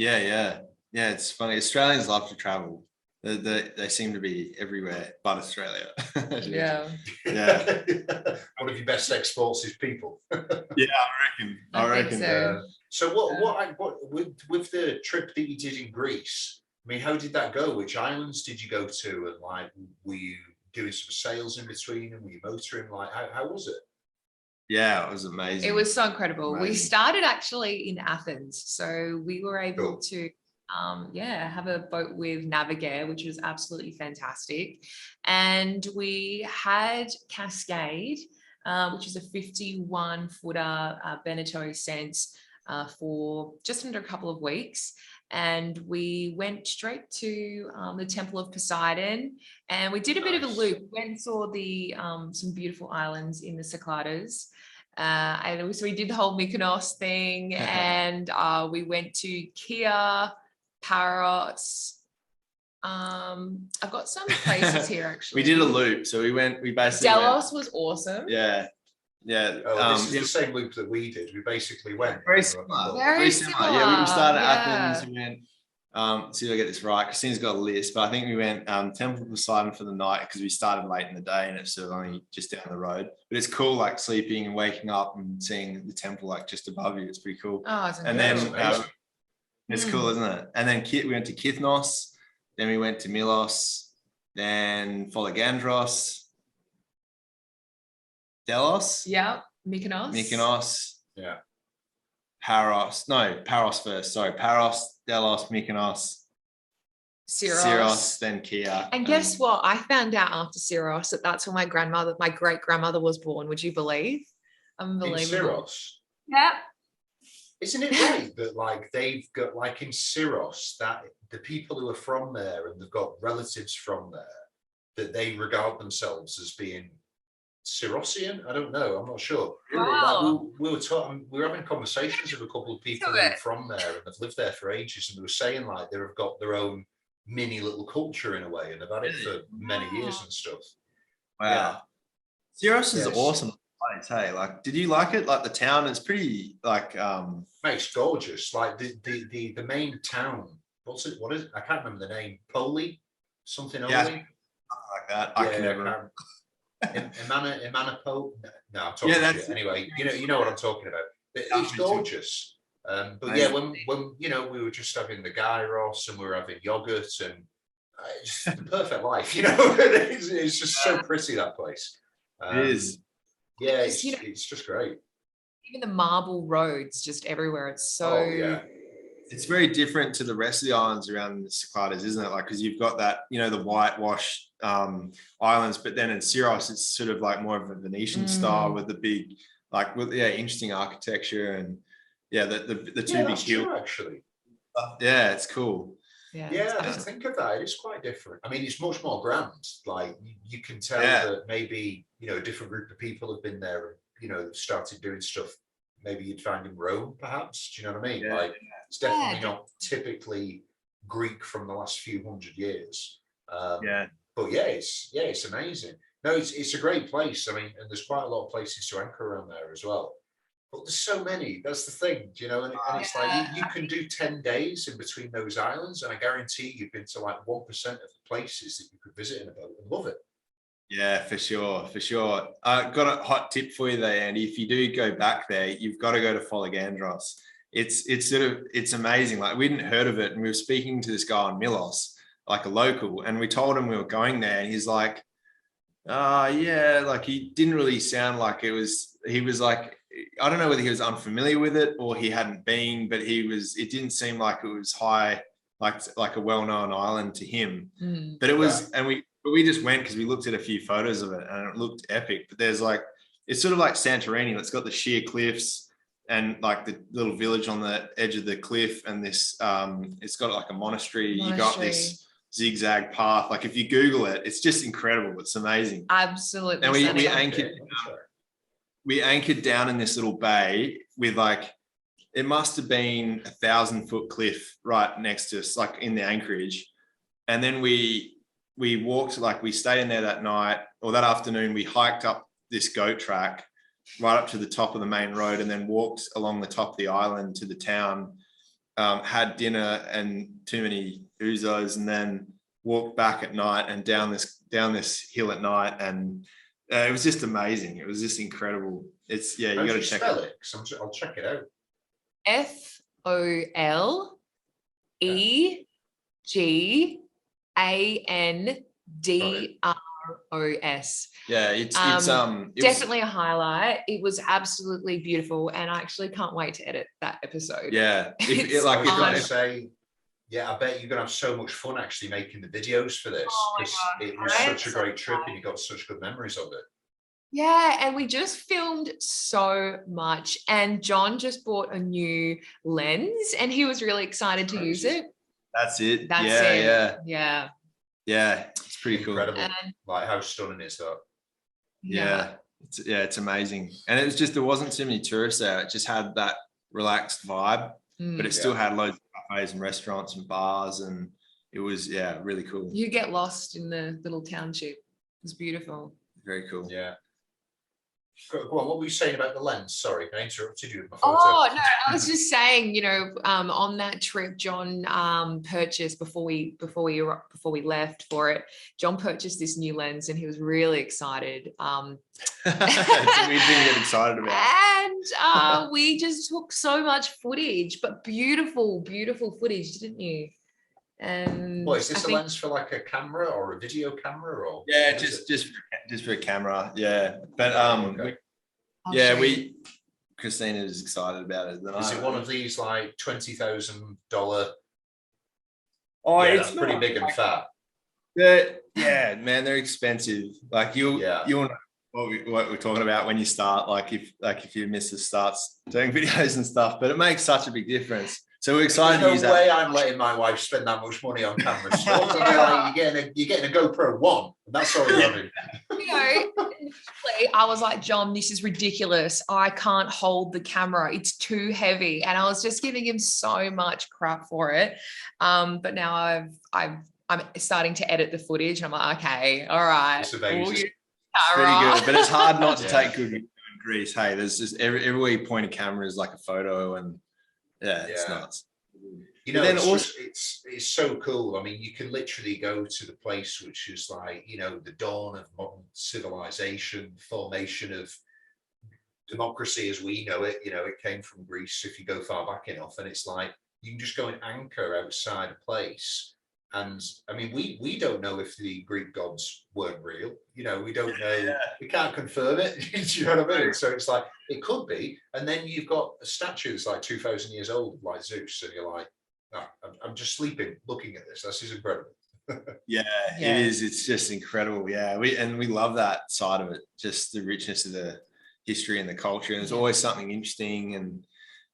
It's funny. Australians love to travel. They seem to be everywhere but Australia. Yeah. One of your best exports is people. Yeah, I reckon. So. So with the trip that you did in Greece, I mean, how did that go? Which islands did you go to? And like, were you doing some sails in between and were you motoring? Like, how was it? Yeah, it was amazing. It was so incredible. Amazing. We started actually in Athens. So we were able to have a boat with Navigator, which was absolutely fantastic. And we had Cascade, which is a 51-footer Beneteau sense for just under a couple of weeks. And we went straight to the Temple of Poseidon, and we did a bit of a loop. We went and saw the some beautiful islands in the Cyclades. And so we did the whole Mykonos thing, and we went to Kia, Paros. I've got some places here actually. We did a loop, so we basically Delos was awesome. Yeah. This is the same loop that we did. We basically went very similar. Very similar. Yeah, we started at Athens. We went. See if I get this right. Christine's got a list, but I think we went Temple of Poseidon for the night because we started late in the day and it's sort of only just down the road. But it's cool, like sleeping and waking up and seeing the temple like just above you. It's pretty cool. Oh, it's and then it's cool, isn't it? And then we went to Kythnos, then we went to Milos, then Folegandros, Delos. Yeah, Mykonos. Yeah. Paros first. Sorry, Paros, Delos, Mykonos, Syros, then Kia. And guess what? I found out after Syros that's where my great grandmother was born. Would you believe? Unbelievable. In Syros. Yeah. Isn't it right that like they've got like in Syros that the people who are from there and they've got relatives from there that they regard themselves as being Syrossian? I don't know. I'm not sure. Wow. Like, we were having conversations with a couple of people who are from there and have lived there for ages, and they were saying like they've got their own mini little culture in a way, and they've had it for many years and stuff. Wow. Yeah. Syros is awesome. Hey, like, did you like it? Like the town is pretty like Mate, it's gorgeous. Like the main town. What is it? I can't remember the name. Poli? Something yeah, Oli? like that. I can never. Imanapo. No, I'm talking shit. Anyway, you know what I'm talking about. It's gorgeous. But yeah, when we were just having the gyros and we were having yogurt and it's the perfect life, it's just so pretty, that place. It is. Yeah, it's just great. Even the marble roads just everywhere. It's so it's very different to the rest of the islands around the Cyclades, isn't it? Like, because you've got that, the whitewash islands, but then in Syros, it's sort of like more of a Venetian style with the big, like, interesting architecture and the two big hills. Actually. Yeah, it's cool. Yeah, I didn't think of that. It's quite different. I mean, it's much more grand. Like you can tell that maybe a different group of people have been there and started doing stuff. Maybe you'd find in Rome, perhaps. Do you know what I mean? Like it's definitely not typically Greek from the last few hundred years. But it's amazing. No, it's a great place. I mean, and there's quite a lot of places to anchor around there as well. But there's so many. That's the thing, and it's like you can do 10 days in between those islands, and I guarantee you've been to like 1% of the places that you could visit in a boat and love it. Yeah, for sure. I've got a hot tip for you there, Andy. If you do go back there, you've got to go to Folegandros. It's amazing. Like, we hadn't heard of it, and we were speaking to this guy on Milos, like a local, and we told him we were going there, and he's like, like he didn't really sound like it was. He was like, I don't know whether he was unfamiliar with it or he hadn't been, but it didn't seem like it was high, like a well-known island to him. But it was, and we just went because we looked at a few photos of it and it looked epic. But it's sort of like Santorini. It's got the sheer cliffs and like the little village on the edge of the cliff, and this it's got like a monastery. You got this zigzag path. Like, if you Google it, it's just incredible. It's amazing. Absolutely. And we anchored down in this little bay with it must have been 1,000-foot cliff right next to us, like in the anchorage. And then we walked, we stayed in there that night or that afternoon. We hiked up this goat track right up to the top of the main road and then walked along the top of the island to the town, had dinner and too many ouzos, and then walked back at night and down this hill at night. And it was just amazing. It was just incredible. You got to check it out. I'll check it out. Olgandros. Yeah, it definitely a highlight. It was absolutely beautiful, and I actually can't wait to edit that episode. Yeah, I was going to say, yeah, I bet you're going to have so much fun actually making the videos for this, because it was such a great trip and you got such good memories of it. Yeah, and we just filmed so much, and John just bought a new lens and he was really excited to use it. That's it. Yeah. It's pretty incredible. cool. Like, how stunning is that? Yeah, it's amazing. And it was just, there wasn't too many tourists there. It just had that relaxed vibe, but it still had loads of cafes and restaurants and bars, and it was really cool. You get lost in the little township. It was beautiful. Very cool. Yeah. Go on, what were you saying about the lens? Sorry, I interrupted you with my photo. Oh no, I was just saying, on that trip, John purchased before we left for it. John purchased this new lens, and he was really excited. It's a weird thing to get excited about. And we just took so much footage, but beautiful, beautiful footage, didn't you? And what is this, a lens for like a camera or a video camera, or just for a camera, but Kristina is excited about it. Is it one of these like $20,000? Oh, yeah, it's that's pretty big and fat. Man, they're expensive. Like you'll know what we're talking about when you start, like if you miss the starts doing videos and stuff, but it makes such a big difference. So we're excited to use that. No way I'm letting my wife spend that much money on camera stuff. Like, you're getting a GoPro 1, and that's all you're having. Initially, I was like, John, this is ridiculous. I can't hold the camera. It's too heavy. And I was just giving him so much crap for it. But now I'm starting to edit the footage, and I'm like, okay, all right. It's amazing. It's pretty good, but it's hard not to take good in Greece. Hey, there's just everywhere you point a camera is like a photo, and it's nuts. It's so cool. I mean, you can literally go to the place which is like, the dawn of modern civilization, formation of democracy as we know it. It came from Greece if you go far back enough, and it's like you can just go and anchor outside a place. And I mean, we don't know if the Greek gods weren't real. We don't know. We can't confirm it. Do you know what I mean? So it's like, it could be. And then you've got a statue that's like 2,000 years old, like Zeus. And you're like, no, I'm just sleeping looking at this. This is incredible. It is. It's just incredible. Yeah. We love that side of it. Just the richness of the history and the culture. And there's always something interesting, and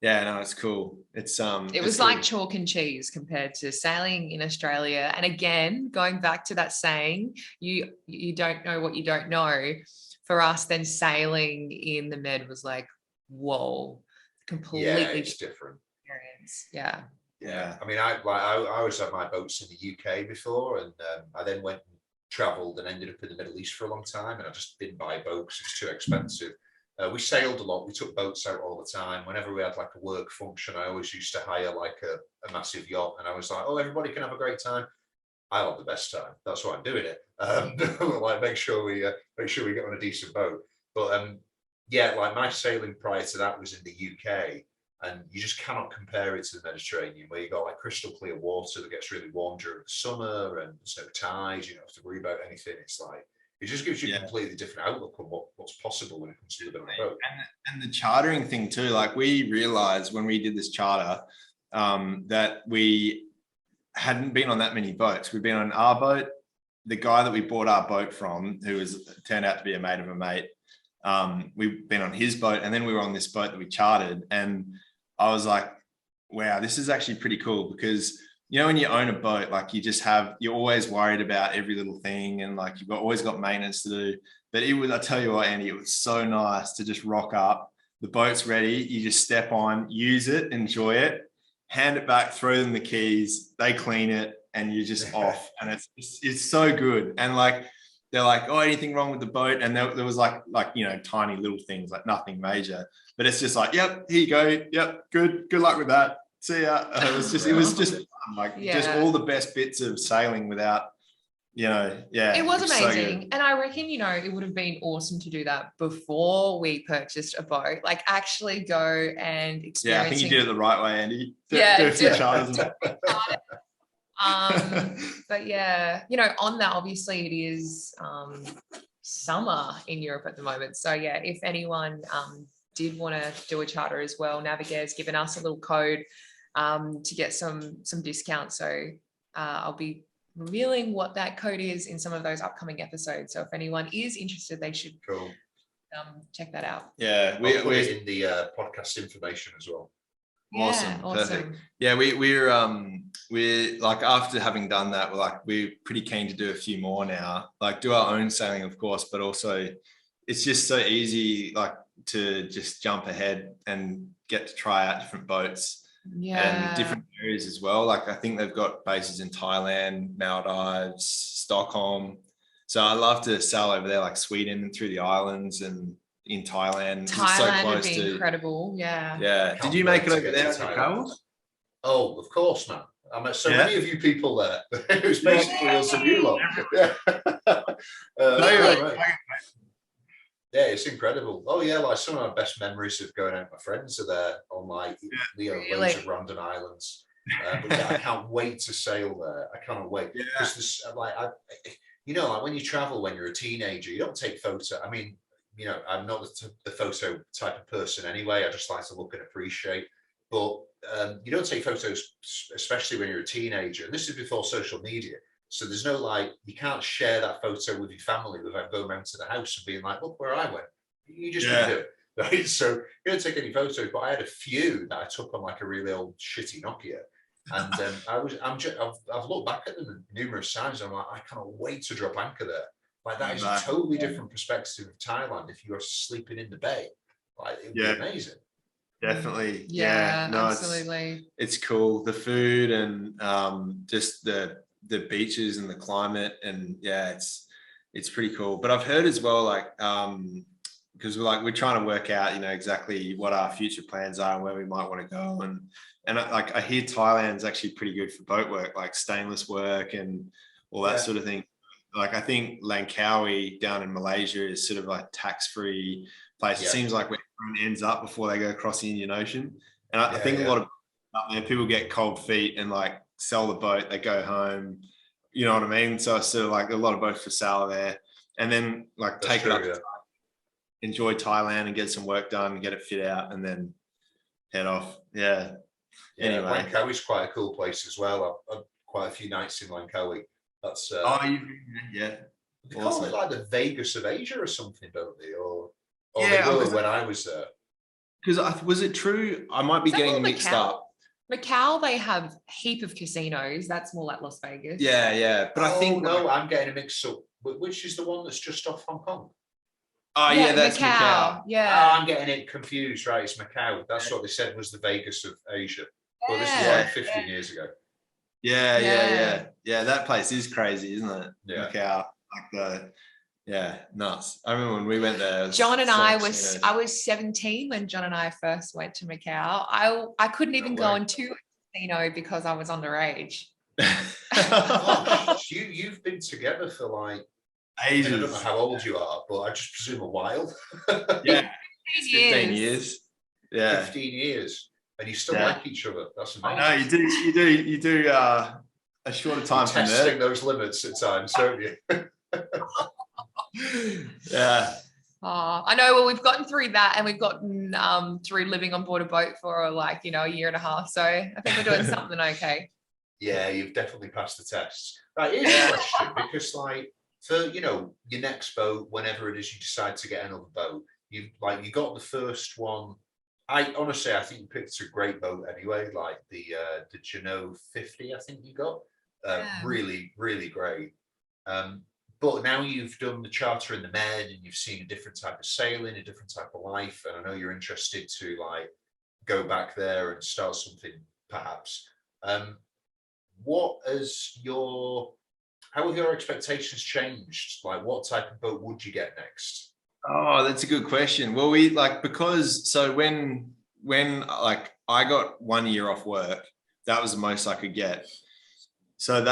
it's cool. It was like chalk and cheese compared to sailing in Australia. And again, going back to that saying, you don't know what you don't know. For us, then sailing in the Med was like, whoa, completely it's different experience. Yeah. I mean, I always had my boats in the UK before, and I then went and travelled and ended up in the Middle East for a long time, and I just didn't buy boats. It's too expensive. We sailed a lot. We took boats out all the time. Whenever we had like a work function, I always used to hire like a massive yacht, and I was like, oh, everybody can have a great time. I'll have the best time. That's why I'm doing it. Like, make sure we get on a decent boat. But like my sailing prior to that was in the UK, and you just cannot compare it to the Mediterranean, where you got like crystal clear water that gets really warm during the summer, and there's no tides. You don't have to worry about anything. It's like, it just gives you a completely different outlook on what's possible when it comes to living on a boat. And the chartering thing too, like we realized when we did this charter that we hadn't been on that many boats. We've been on our boat. The guy that we bought our boat from, who turned out to be a mate of a mate, we've been on his boat, and then we were on this boat that we chartered. And I was like, wow, this is actually pretty cool, because when you own a boat, like you're always worried about every little thing, and like you've always got maintenance to do. But I tell you what, Andy, it was so nice to just rock up. The boat's ready. You just step on, use it, enjoy it, hand it back, throw them the keys, they clean it, and you're just off. And it's so good. And like, they're like, oh, anything wrong with the boat? And there was like tiny little things, like nothing major, but it's just like, yep, here you go. Yep. Good luck with that. See ya. It was just fun. Like just all the best bits of sailing without you know, yeah. It was amazing. So and I reckon, you know, it would have been awesome to do that before we purchased a boat, like actually go and experience. Yeah, I think you did it the right way, Andy. Do Yeah, a few charters. But yeah, you know, on that, obviously it is summer in Europe at the moment. So yeah, if anyone did want to do a charter as well, Navigator's given us a little code to get some discounts. So I'll be revealing what that code is in some of those upcoming episodes. So if anyone is interested, they should check that out. Yeah, we'll put it in the podcast information as well. Awesome. Perfect. Yeah, we're like, after having done that, we're pretty keen to do a few more now, like do our own sailing, of course, but also it's just so easy, like, to just jump ahead and get to try out different boats. And different areas as well. Like, I think they've got bases in Thailand, Maldives, Stockholm. So I love to sail over there, like Sweden and through the islands and in Thailand. Thailand would be incredible. Yeah. Yeah. Did you make it over there? Oh, of course, man. I met so many of you people there. It was basically us and you lot. Yeah, it's incredible. Oh yeah, like some of my best memories of going out with my friends are there on like loads of random islands. But yeah, I can't wait to sail there. I can't wait because this, like, you know, like when you travel when you're a teenager, you don't take photo. I mean, you know, I'm not the photo type of person anyway. I just like to look and appreciate. But you don't take photos, especially when you're a teenager. And this is before social media. So there's no, like, you can't share that photo with your family without going round to the house and being like, look where I went. You just do it, right? So you don't take any photos, but I had a few that I took on like a really old shitty Nokia. And I've looked back at them numerous times. And I'm like, I cannot wait to drop anchor there. Like, that is a totally different perspective of Thailand if you are sleeping in the bay. Like, it would be amazing. Definitely. No, absolutely. It's cool. The food and just the beaches and the climate, and it's pretty cool. But I've heard as well, like, because we're trying to work out, you know, exactly what our future plans are and where we might want to go. And I hear Thailand's actually pretty good for boat work, like stainless work and all that sort of thing. Like, I think Langkawi down in Malaysia is sort of like tax-free place. It seems like where everyone ends up before they go across the Indian Ocean. And I think a lot of people get cold feet and like sell the boat, they go home, you know what I mean? So it's sort of like a lot of boats for sale there, and then like take it up, enjoy Thailand and get some work done, get it fit out, and then head off. Anyway, Langkawi is quite a cool place as well. I've quite a few nights in Langkawi. That's they call it like the Vegas of Asia or something, don't they? Or they were when I was there. Because was it true? I might be getting mixed up. Macau, they have a heap of casinos. That's more like Las Vegas. Yeah. But I think I'm getting a mix up. Which is the one that's just off Hong Kong? Oh yeah, that's Macau. Yeah. I'm getting it confused. Right, it's Macau. That's what they said was the Vegas of Asia. Well, this is like 15 years ago. Yeah. That place is crazy, isn't it? Yeah. Macau, like nuts. I remember when we went there. John and I was 17 when John and I first went to Macau. I couldn't even go into a casino because I was underage. Gosh, you've been together for like ages. I don't know how old you are, but I just presume a while. 15 years. Yeah. 15 years. And you still like each other. That's amazing. I know, you do a shorter time from there. Testing those limits at times, don't you? I know. Well, we've gotten through that, and we've gotten through living on board a boat for like, you know, a year and a half. So I think we're doing something okay. Yeah, you've definitely passed the tests. Right, here's a question, because like for, you know, your next boat, whenever it is you decide to get another boat, you got the first one. I think you picked a great boat anyway, like the Jeanneau 50, I think you got. Really, really great. But now you've done the charter in the Med and you've seen a different type of sailing, a different type of life. And I know you're interested to like go back there and start something perhaps. How have your expectations changed? Like, what type of boat would you get next? Oh, that's a good question. Well, when like I got 1 year off work, that was the most I could get. So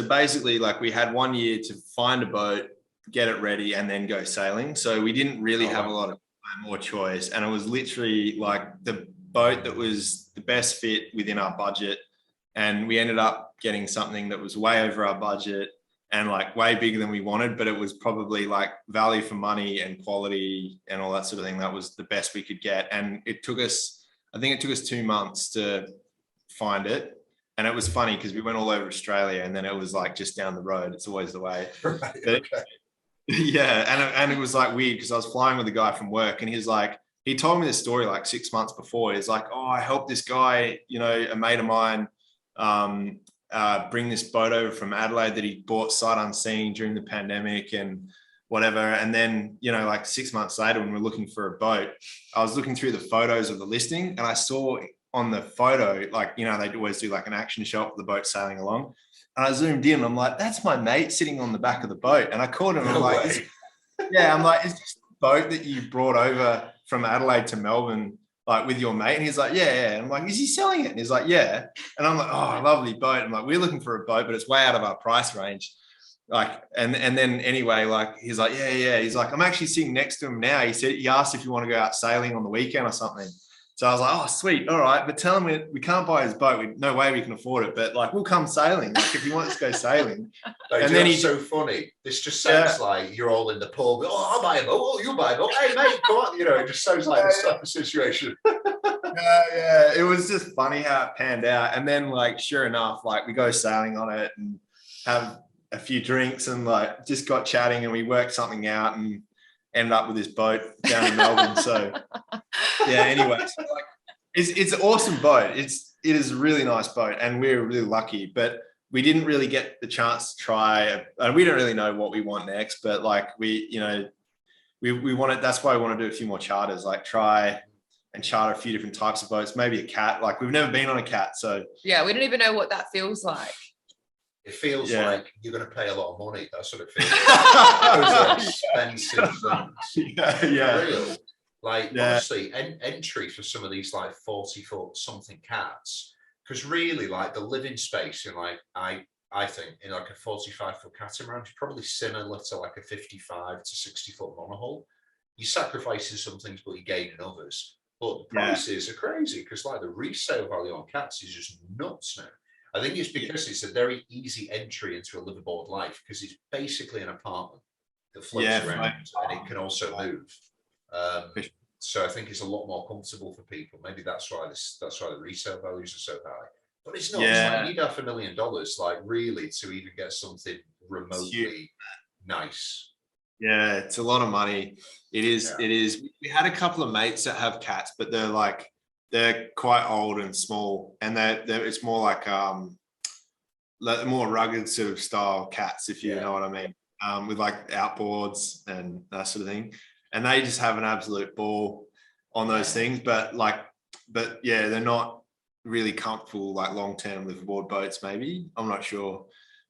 basically, like, we had 1 year to find a boat, get it ready, and then go sailing. So we didn't really have a lot of time or choice. And it was literally like the boat that was the best fit within our budget. And we ended up getting something that was way over our budget and like way bigger than we wanted, but it was probably like value for money and quality and all that sort of thing. That was the best we could get. And I think it took us 2 months to find it. And it was funny because we went all over Australia and then it was like just down the road. It's always the way. Right, okay. Yeah. And it was like weird because I was flying with a guy from work and he told me this story like 6 months before. He's like, oh, I helped this guy, a mate of mine, bring this boat over from Adelaide that he bought sight unseen during the pandemic and whatever. And then, like 6 months later, when we're looking for a boat, I was looking through the photos of the listing and I saw on the photo, like, they always do like an action shot with the boat sailing along. And I zoomed in and I'm like, that's my mate sitting on the back of the boat. And I called him and I'm like, is this the boat that you brought over from Adelaide to Melbourne, like with your mate? And he's like, yeah. And I'm like, is he selling it? And he's like, yeah. And I'm like, oh, lovely boat. I'm like, we're looking for a boat, but it's way out of our price range. Like, and then anyway, like, he's like, yeah. He's like, I'm actually sitting next to him now. He asked if you want to go out sailing on the weekend or something. So I was like, oh, sweet. All right. But tell him we can't buy his boat. No way we can afford it. But like, we'll come sailing. Like, if he wants to go sailing. And then he's so funny. This just sounds like you're all in the pub. Oh, I'll buy a boat. Oh, you'll buy a boat. Hey, mate, come on. It just sounds like this type of situation. Yeah. It was just funny how it panned out. And then, like, sure enough, like, we go sailing on it and have a few drinks and like just got chatting and we worked something out and ended up with this boat down in Melbourne. So yeah, anyway, so like, it's an awesome boat. It is a really nice boat and we're really lucky, but we didn't really get the chance to try, and we don't really know what we want next, but like we wanted, that's why we want to do a few more charters, like try and charter a few different types of boats, maybe a cat. Like, we've never been on a cat. So yeah, we don't even know what that feels like. It feels like you're going to pay a lot of money. That's what it feels like. Those are expensive things. Yeah. Real. Like, honestly, entry for some of these like 40-foot something cats, because really, like, the living space in, like, I think in like a 45-foot catamaran is probably similar to like a 55 to 60-foot monohull. You're sacrificing some things, but you're gaining others. But the prices are crazy because, like, the resale value on cats is just nuts now. I think it's because it's a very easy entry into a liveaboard life because it's basically an apartment that floats around and it can also move. So I think it's a lot more comfortable for people. Maybe that's why the resale values are so high. But it's not. It's like, you need $500,000, like, really, to even get something remotely nice. Yeah, it's a lot of money. It is. Yeah. It is. We had a couple of mates that have cats, but they're quite old and small, and it's more like more rugged sort of style cats, if you know what I mean, with like outboards and that sort of thing. And they just have an absolute ball on those things, but yeah, they're not really comfortable, like long-term liveaboard boats. Maybe, I'm not sure,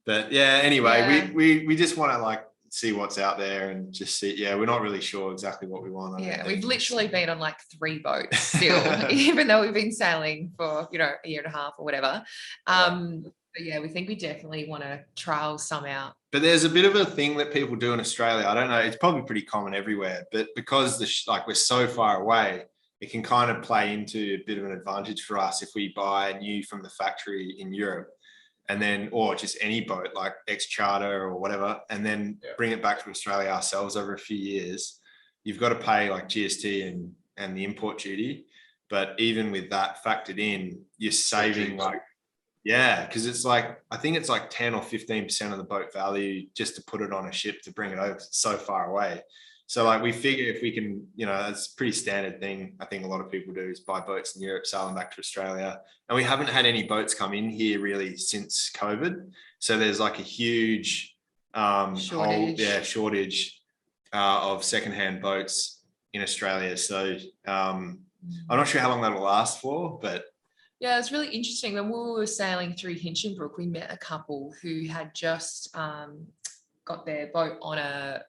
but yeah. Anyway, we just want to like see what's out there and just see. Yeah, we're not really sure exactly what we want. We've literally been on like 3 boats still, even though we've been sailing for a year and a half or whatever. But yeah, we think we definitely want to trial some out. But there's a bit of a thing that people do in Australia. I don't know, it's probably pretty common everywhere, but because we're so far away, it can kind of play into a bit of an advantage for us if we buy new from the factory in Europe, and then, or just any boat like ex-charter or whatever, and then bring it back to Australia ourselves over a few years. You've got to pay like GST and the import duty. But even with that factored in, you're saving because it's like, I think it's like 10 or 15% of the boat value just to put it on a ship to bring it over. It's so far away. So like, we figure if we can, it's a pretty standard thing. I think a lot of people do is buy boats in Europe, sailing back to Australia. And we haven't had any boats come in here really since COVID. So there's like a huge shortage of secondhand boats in Australia. So I'm not sure how long that'll last for, but yeah, it's really interesting. When we were sailing through Hinchinbrook, we met a couple who had just got their boat on a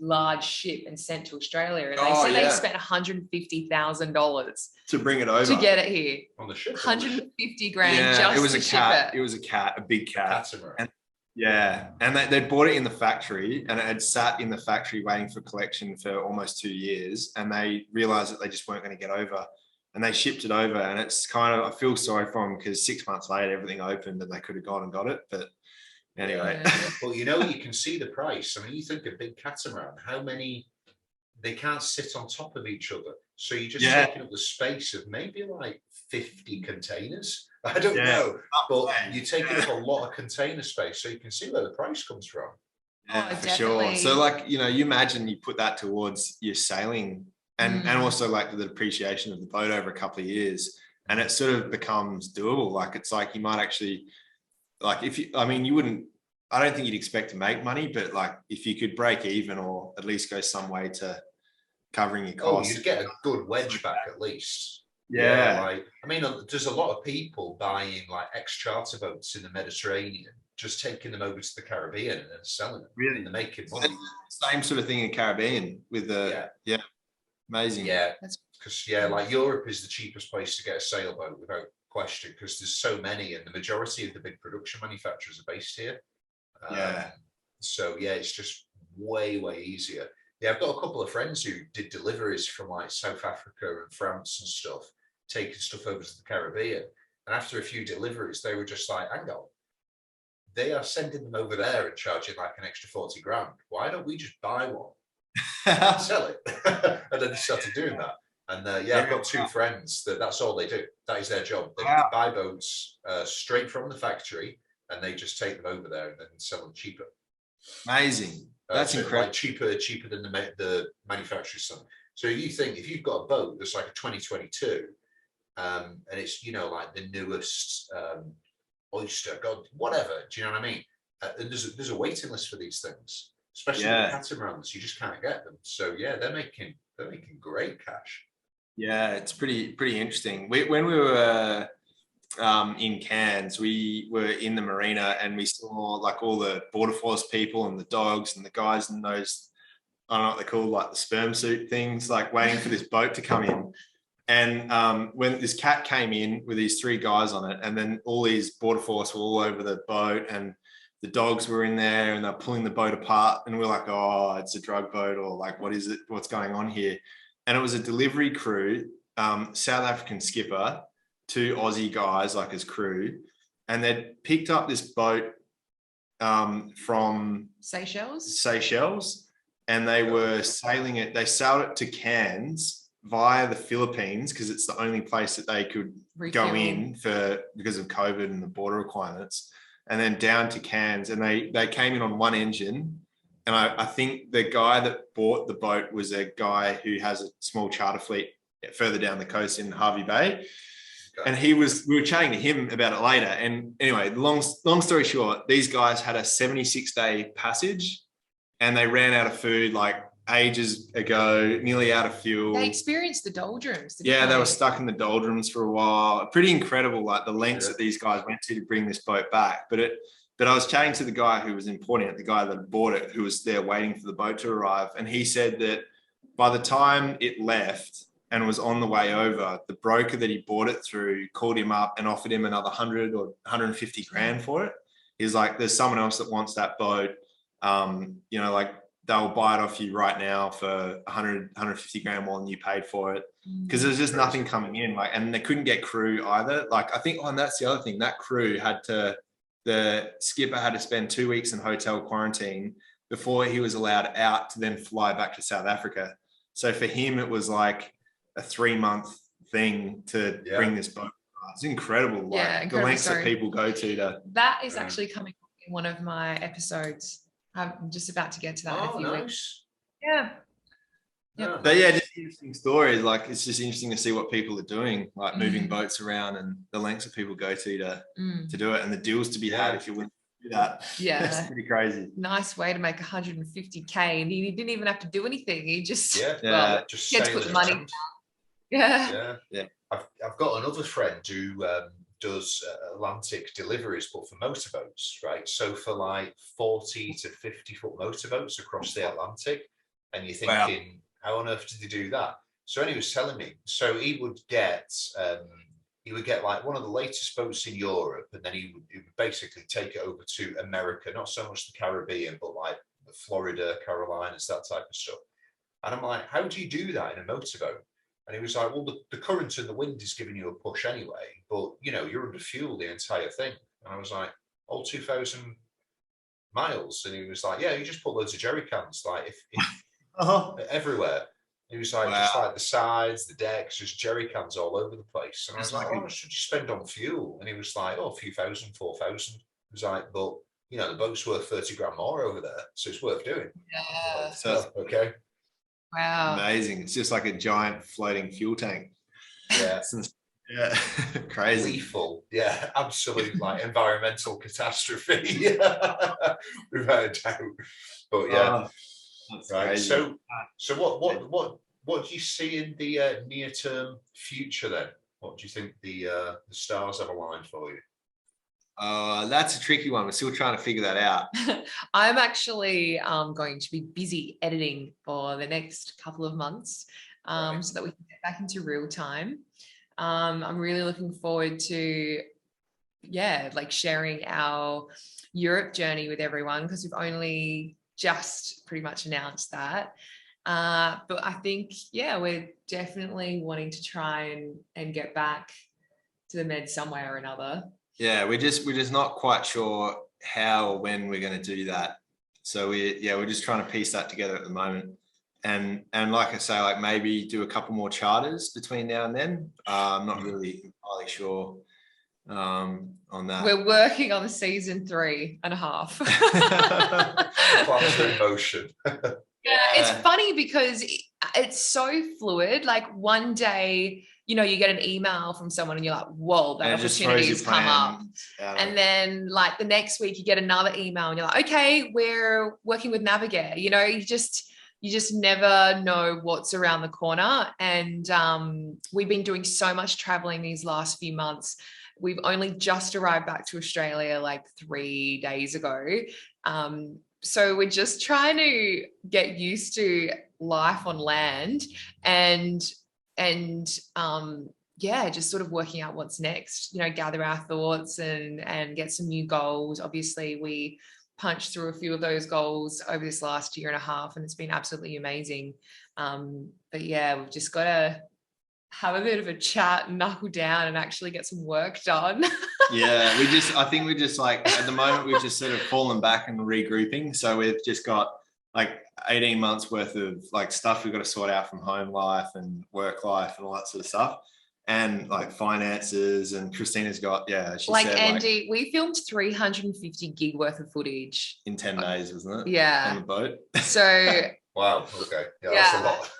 large ship and sent to Australia, and they Oh, said yeah. they spent $150,000 to bring it over. to get it here. On the ship. 150 grand Yeah, just it was to a ship cat. it. It was a cat, a big cat. Catamaran. And yeah, and they bought it in the factory, and it had sat in the factory waiting for collection for almost 2 years, and they realized that they just weren't going to get over, and they shipped it over. And it's kind of, I feel sorry for them because 6 months later everything opened and they could have gone and got it, but anyway. Yeah. Well, you know, you can see the price. I mean, you think a big catamaran, how many, they can't sit on top of each other, so you're just taking up the space of maybe like 50 containers. I don't know, but you're taking up a lot of container space, so you can see where the price comes from. Yeah, for sure. So like, you know, you imagine you put that towards your sailing and also like the depreciation of the boat over a couple of years, and it sort of becomes doable. Like, it's like you might actually, like, if you, I mean, you wouldn't, I don't think you'd expect to make money, but like if you could break even or at least go some way to covering your costs. Oh, you'd get a good wedge back at least. Yeah. Like, I mean, there's a lot of people buying like ex-charter boats in the Mediterranean, just taking them over to the Caribbean and then selling them. Really? And they're making money. Same sort of thing in Caribbean with the, amazing. Yeah, because like Europe is the cheapest place to get a sailboat without question, because there's so many, and the majority of the big production manufacturers are based here. So yeah, it's just way easier. Yeah, I've got a couple of friends who did deliveries from like South Africa and France and stuff, taking stuff over to the Caribbean. And after a few deliveries, they were just like, hang on, they are sending them over there and charging like an extra 40 grand. Why don't we just buy one and sell it? And then they started doing that. And I've got two friends that's all they do. That is their job. They buy boats straight from the factory, and they just take them over there and then sell them cheaper. Amazing. That's so incredible. Like cheaper than the manufacturer's side. So you think if you've got a boat that's like a 2022, and it's, you know, like the newest Oyster, God, whatever, do you know what I mean? And there's a waiting list for these things, especially the catamarans. You just can't get them. So yeah, they're making great cash. Yeah, it's pretty interesting. When we were in Cairns, we were in the marina and we saw like all the border force people and the dogs and the guys in those, I don't know what they're called, like the sperm suit things, like waiting for this boat to come in. And when this cat came in with these 3 guys on it, and then all these border force were all over the boat, and the dogs were in there and they're pulling the boat apart, and we're like, oh, it's a drug boat, or like, what is it? What's going on here? And it was a delivery crew, South African skipper, 2 Aussie guys like as crew, and they'd picked up this boat from Seychelles, and they were sailing it. They sailed it to Cairns via the Philippines because it's the only place that they could go in because of COVID and the border requirements, and then down to Cairns. And they came in on one engine. And I think the guy that bought the boat was a guy who has a small charter fleet further down the coast in Hervey Bay. And we were chatting to him about it later. And anyway, long story short, these guys had a 76-day passage, and they ran out of food like ages ago, nearly out of fuel. They experienced the doldrums. They were stuck in the doldrums for a while. Pretty incredible, like the lengths that these guys went to bring this boat back. But I was chatting to the guy who was importing it, the guy that bought it, who was there waiting for the boat to arrive. And he said that by the time it left and was on the way over, the broker that he bought it through called him up and offered him another 100 or 150 grand for it. He's like, there's someone else that wants that boat. You know, like they'll buy it off you right now for 100, 150 grand more than you paid for it. Because there's just nothing coming in. Like, and they couldn't get crew either. Like, I think, and that's the other thing, that crew the skipper had to spend 2 weeks in hotel quarantine before he was allowed out to then fly back to South Africa. So for him, it was like a 3-month thing to bring this boat. It's incredible. Like the lengths that people go to. That is actually coming up in one of my episodes. I'm just about to get to that in a few weeks. Yeah. Yep. But yeah, just interesting stories. Like, it's just interesting to see what people are doing, like moving boats around and the lengths that people go to do it, and the deals to be had if you wouldn't do that. Yeah, it's pretty crazy. Nice way to make 150K, and he didn't even have to do anything. He just just put the money. I've got another friend who does Atlantic deliveries, but for motorboats, right? So for like 40 to 50 foot motorboats across the Atlantic, and you're thinking, how on earth did they do that? So he was telling me, so he would get like one of the latest boats in Europe, and then he would basically take it over to America, not so much the Caribbean, but like Florida, Carolinas, that type of stuff. And I'm like, how do you do that in a motorboat? And he was like, well, the current and the wind is giving you a push anyway, but you're under fuel the entire thing. And I was like, all 2,000 miles. And he was like, yeah, you just put loads of jerry cans, like if everywhere. He was like, just like the sides, the decks, just jerry cans all over the place. And I was like, how much should you spend on fuel? And he was like, oh, a few thousand, 4,000. He was like, but the boat's worth 30 grand more over there, so it's worth doing. Yeah. So, okay. Wow. Amazing. It's just like a giant floating fuel tank. Yeah. Yeah. Crazy. Lethal. Yeah. Absolute like environmental catastrophe. Without a doubt. But yeah. Right. Crazy. So what do you see in the near term future then? What do you think the stars have aligned for you? That's a tricky one. We're still trying to figure that out. I'm actually going to be busy editing for the next couple of months, so that we can get back into real time. I'm really looking forward to, like sharing our Europe journey with everyone, because we've only just pretty much announced that. But I think, we're definitely wanting to try and get back to the Med some way or another. Yeah, we're just not quite sure how or when we're going to do that. So we're just trying to piece that together at the moment. And like I say, like maybe do a couple more charters between now and then. I'm not really entirely sure on that. We're working on season 3.5. Plans are in motion. It's funny because it's so fluid. Like one day, you get an email from someone and you're like, whoa, that opportunity's come up. And then like the next week you get another email and you're like, okay, we're working with Navigator. You just never know what's around the corner. And we've been doing so much traveling these last few months. We've only just arrived back to Australia like 3 days ago. So we're just trying to get used to life on land and just sort of working out what's next, gather our thoughts and get some new goals. Obviously we punched through a few of those goals over this last 1.5 years, and it's been absolutely amazing. But we've just got to have a bit of a chat and knuckle down and actually get some work done. I think we're just like, at the moment, we've just sort of fallen back and regrouping. So we've just got like 18 months worth of like stuff we've got to sort out from home life and work life and all that sort of stuff. And like finances, and Kristina's got, she like said, Andy, we filmed 350 gig worth of footage in 10 days, wasn't it? Yeah. On the boat. So wow. Okay. Yeah. That's a lot.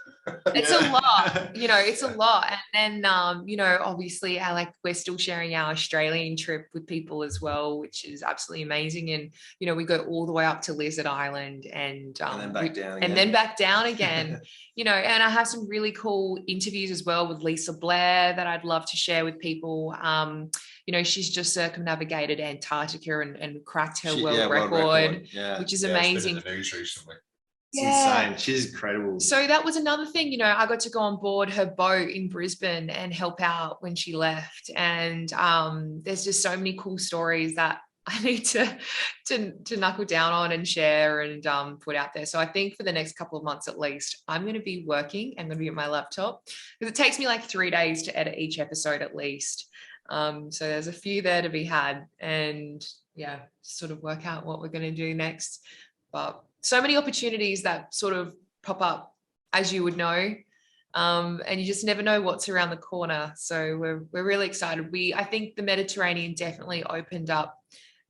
It's a lot, it's a lot. And then, obviously we're still sharing our Australian trip with people as well, which is absolutely amazing. And, we go all the way up to Lizard Island and then back down again, and I have some really cool interviews as well with Lisa Blair that I'd love to share with people. She's just circumnavigated Antarctica and cracked her world record. Which is amazing. It's been in the news recently. It's insane. She's incredible. So that was another thing, I got to go on board her boat in Brisbane and help out when she left. And there's just so many cool stories that I need to knuckle down on and share and put out there. So I think for the next couple of months at least, I'm going to be working. I'm going to be at my laptop because it takes me like 3 days to edit each episode at least. So there's a few there to be had, and sort of work out what we're going to do next. But so many opportunities that sort of pop up, as you would know, and you just never know what's around the corner. So we're really excited. I think the Mediterranean definitely opened up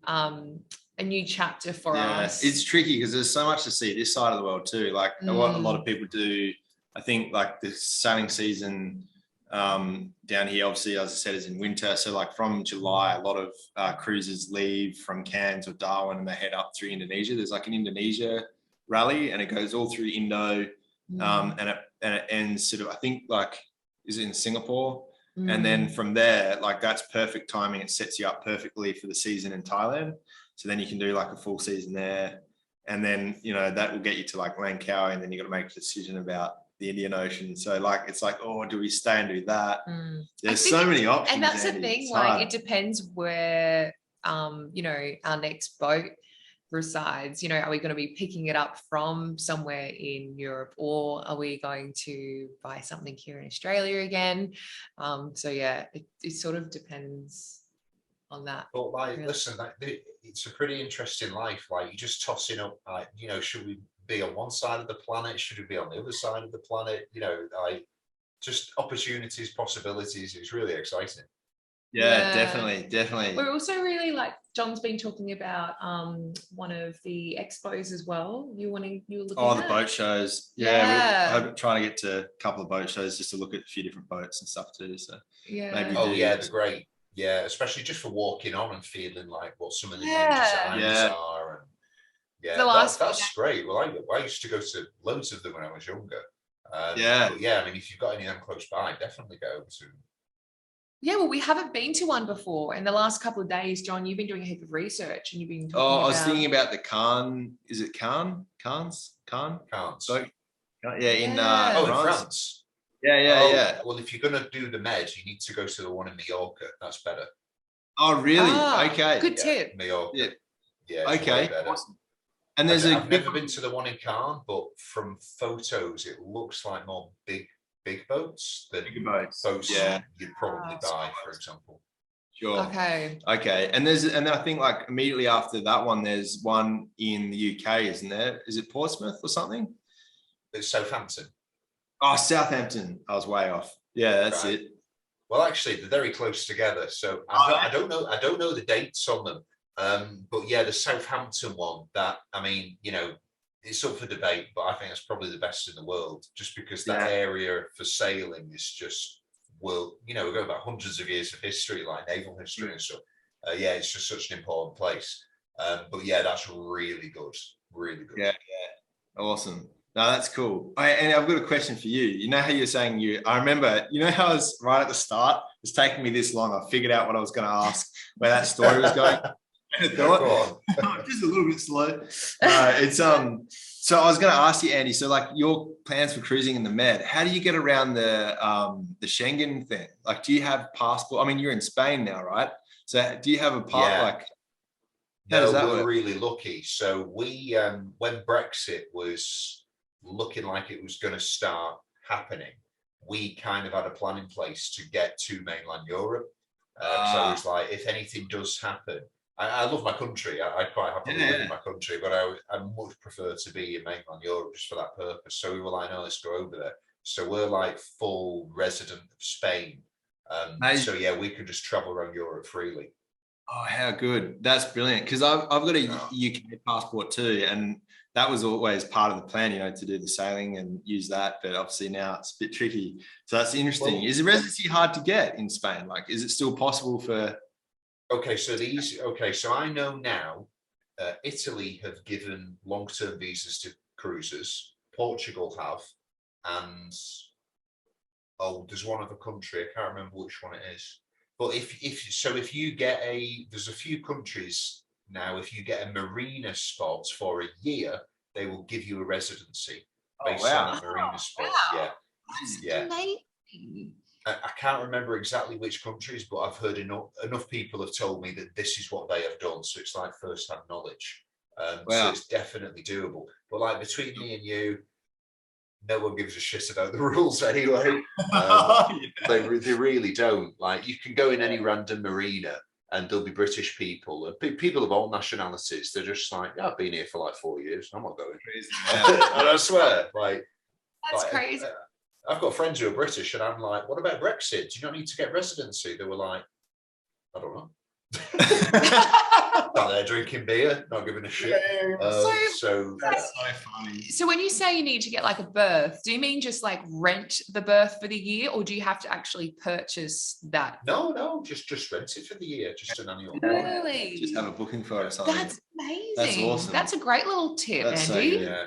a new chapter for us. It's tricky because there's so much to see this side of the world too. Like what a lot of people do, I think, like the sailing season down here, obviously, as I said, is in winter. So like from July, a lot of cruises leave from Cairns or Darwin and they head up through Indonesia. There's like an Indonesia rally and it goes all through Indo and it ends sort of, I think, like, is it in Singapore? And then from there, like that's perfect timing. It sets you up perfectly for the season in Thailand. So then you can do like a full season there. And then, you know, that will get you to like Langkawi, and then you got to make a decision about the Indian Ocean. So like, it's like, oh, do we stay and do that? There's so many options. And that's the thing, like it depends where, you know, our next boat resides. You know, are we going to be picking it up from somewhere in Europe, or are we going to buy something here in Australia again? So yeah, it sort of depends on that. But like, really. listen, it's a pretty interesting life. Like, you're just tossing up, like, you know, should we be on one side of the planet? Should we be on the other side of the planet? You know, like, just opportunities, possibilities. It's really exciting. Yeah, definitely. We're also really, like, John's been talking about one of the expos as well. You were looking at the boat shows. I'm trying to get to a couple of boat shows just to look at a few different boats and stuff too. So maybe they're great. Yeah, especially just for walking on and feeling like what some of the new designs are. And that's great. Well, I used to go to loads of them when I was younger. But I mean, if you've got any of them close by, definitely go to. Yeah, well, we haven't been to one before. In the last couple of days, John, you've been doing a heap of research, and you've been talking about... I was thinking about the Cairns. Is it Cairns? Cairns. So, in France. Yeah. Well, if you're going to do the Med, you need to go to the one in Mallorca. That's better. Oh, really? Okay. Good tip. Mallorca. Yeah. Okay. Awesome. And I've never been to the one in Cairns, but from photos, it looks like more big boats than boats you'd probably buy, for example. Sure. Okay. And then I think like immediately after that one, there's one in the UK, isn't there? Is it Portsmouth or something? It's Southampton. Oh, Southampton. I was way off. Yeah, that's it. Well, actually, they're very close together. So I don't know the dates on them. But yeah, the Southampton one, that, I mean, you know, it's up for debate, but I think it's probably the best in the world, just because that area for sailing is just, well, you know, we're going about hundreds of years of history, like naval history and stuff. It's just such an important place. But yeah, that's really good. Really good. Yeah. Awesome. No, that's cool. And I've got a question for you. You know how you're saying I remember, you know how I was right at the start, it's taking me this long. I figured out what I was going to ask, where that story was going. I thought, just a little bit slow. So I was going to ask you, Andy, so like your plans for cruising in the Med, how do you get around the Schengen thing? Like, do you have passport? I mean, you're in Spain now, right? So do you have a passport? No, we're really lucky. So we, when Brexit was looking like it was going to start happening, we kind of had a plan in place to get to mainland Europe. So it was like, if anything does happen, I love my country. I quite happily live in my country, but I much prefer to be in mainland Europe just for that purpose. So we were like, no, let's go over there. So we're like full resident of Spain. So yeah, we can just travel around Europe freely. Oh, how good. That's brilliant. Because I've got a UK passport too. And that was always part of the plan, you know, to do the sailing and use that. But obviously now it's a bit tricky. So that's interesting. Well, is the residency hard to get in Spain? Like, is it still possible for... So I know now Italy have given long-term visas to cruisers. Portugal have. And, there's one other country. I can't remember which one it is. But if you get there's a few countries now, if you get a marina spot for a year, they will give you a residency based on that marina spot. Wow. Yeah. Amazing. I can't remember exactly which countries, but I've heard enough people have told me that this is what they have done. So it's like first-hand knowledge. So it's definitely doable. But like between me and you, no one gives a shit about the rules anyway. They really don't. Like, you can go in any random marina and there'll be British people and people of all nationalities. They're just like, I've been here for like 4 years. I'm not going. And I swear, that's crazy. I've got friends who are British, and I'm like, what about Brexit? Do you not need to get residency? They were like, I don't know. Out there drinking beer, not giving a shit. So that's so funny. So when you say you need to get like a berth, do you mean just like rent the berth for the year, or do you have to actually purchase that? No, just rent it for the year, just an annual. Really? Just have a booking for it or something. That's amazing. That's awesome. That's a great little tip, Andy. Yeah.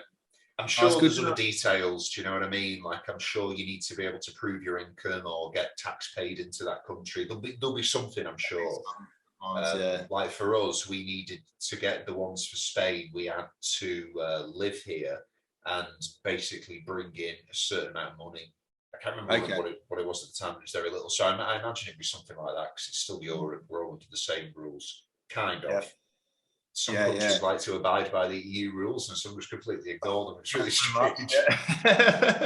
I'm sure there's other details, do you know what I mean? Like, I'm sure you need to be able to prove your income or get tax paid into that country. There'll be something, I'm sure. Like for us, we needed to get the ones for Spain. We had to live here and basically bring in a certain amount of money. I can't remember what it was at the time. It was very little. So I imagine it'd be something like that because it's still Europe. We're all under the same rules, kind of. Some countries like to abide by the EU rules and some just completely ignore them. It's really strange.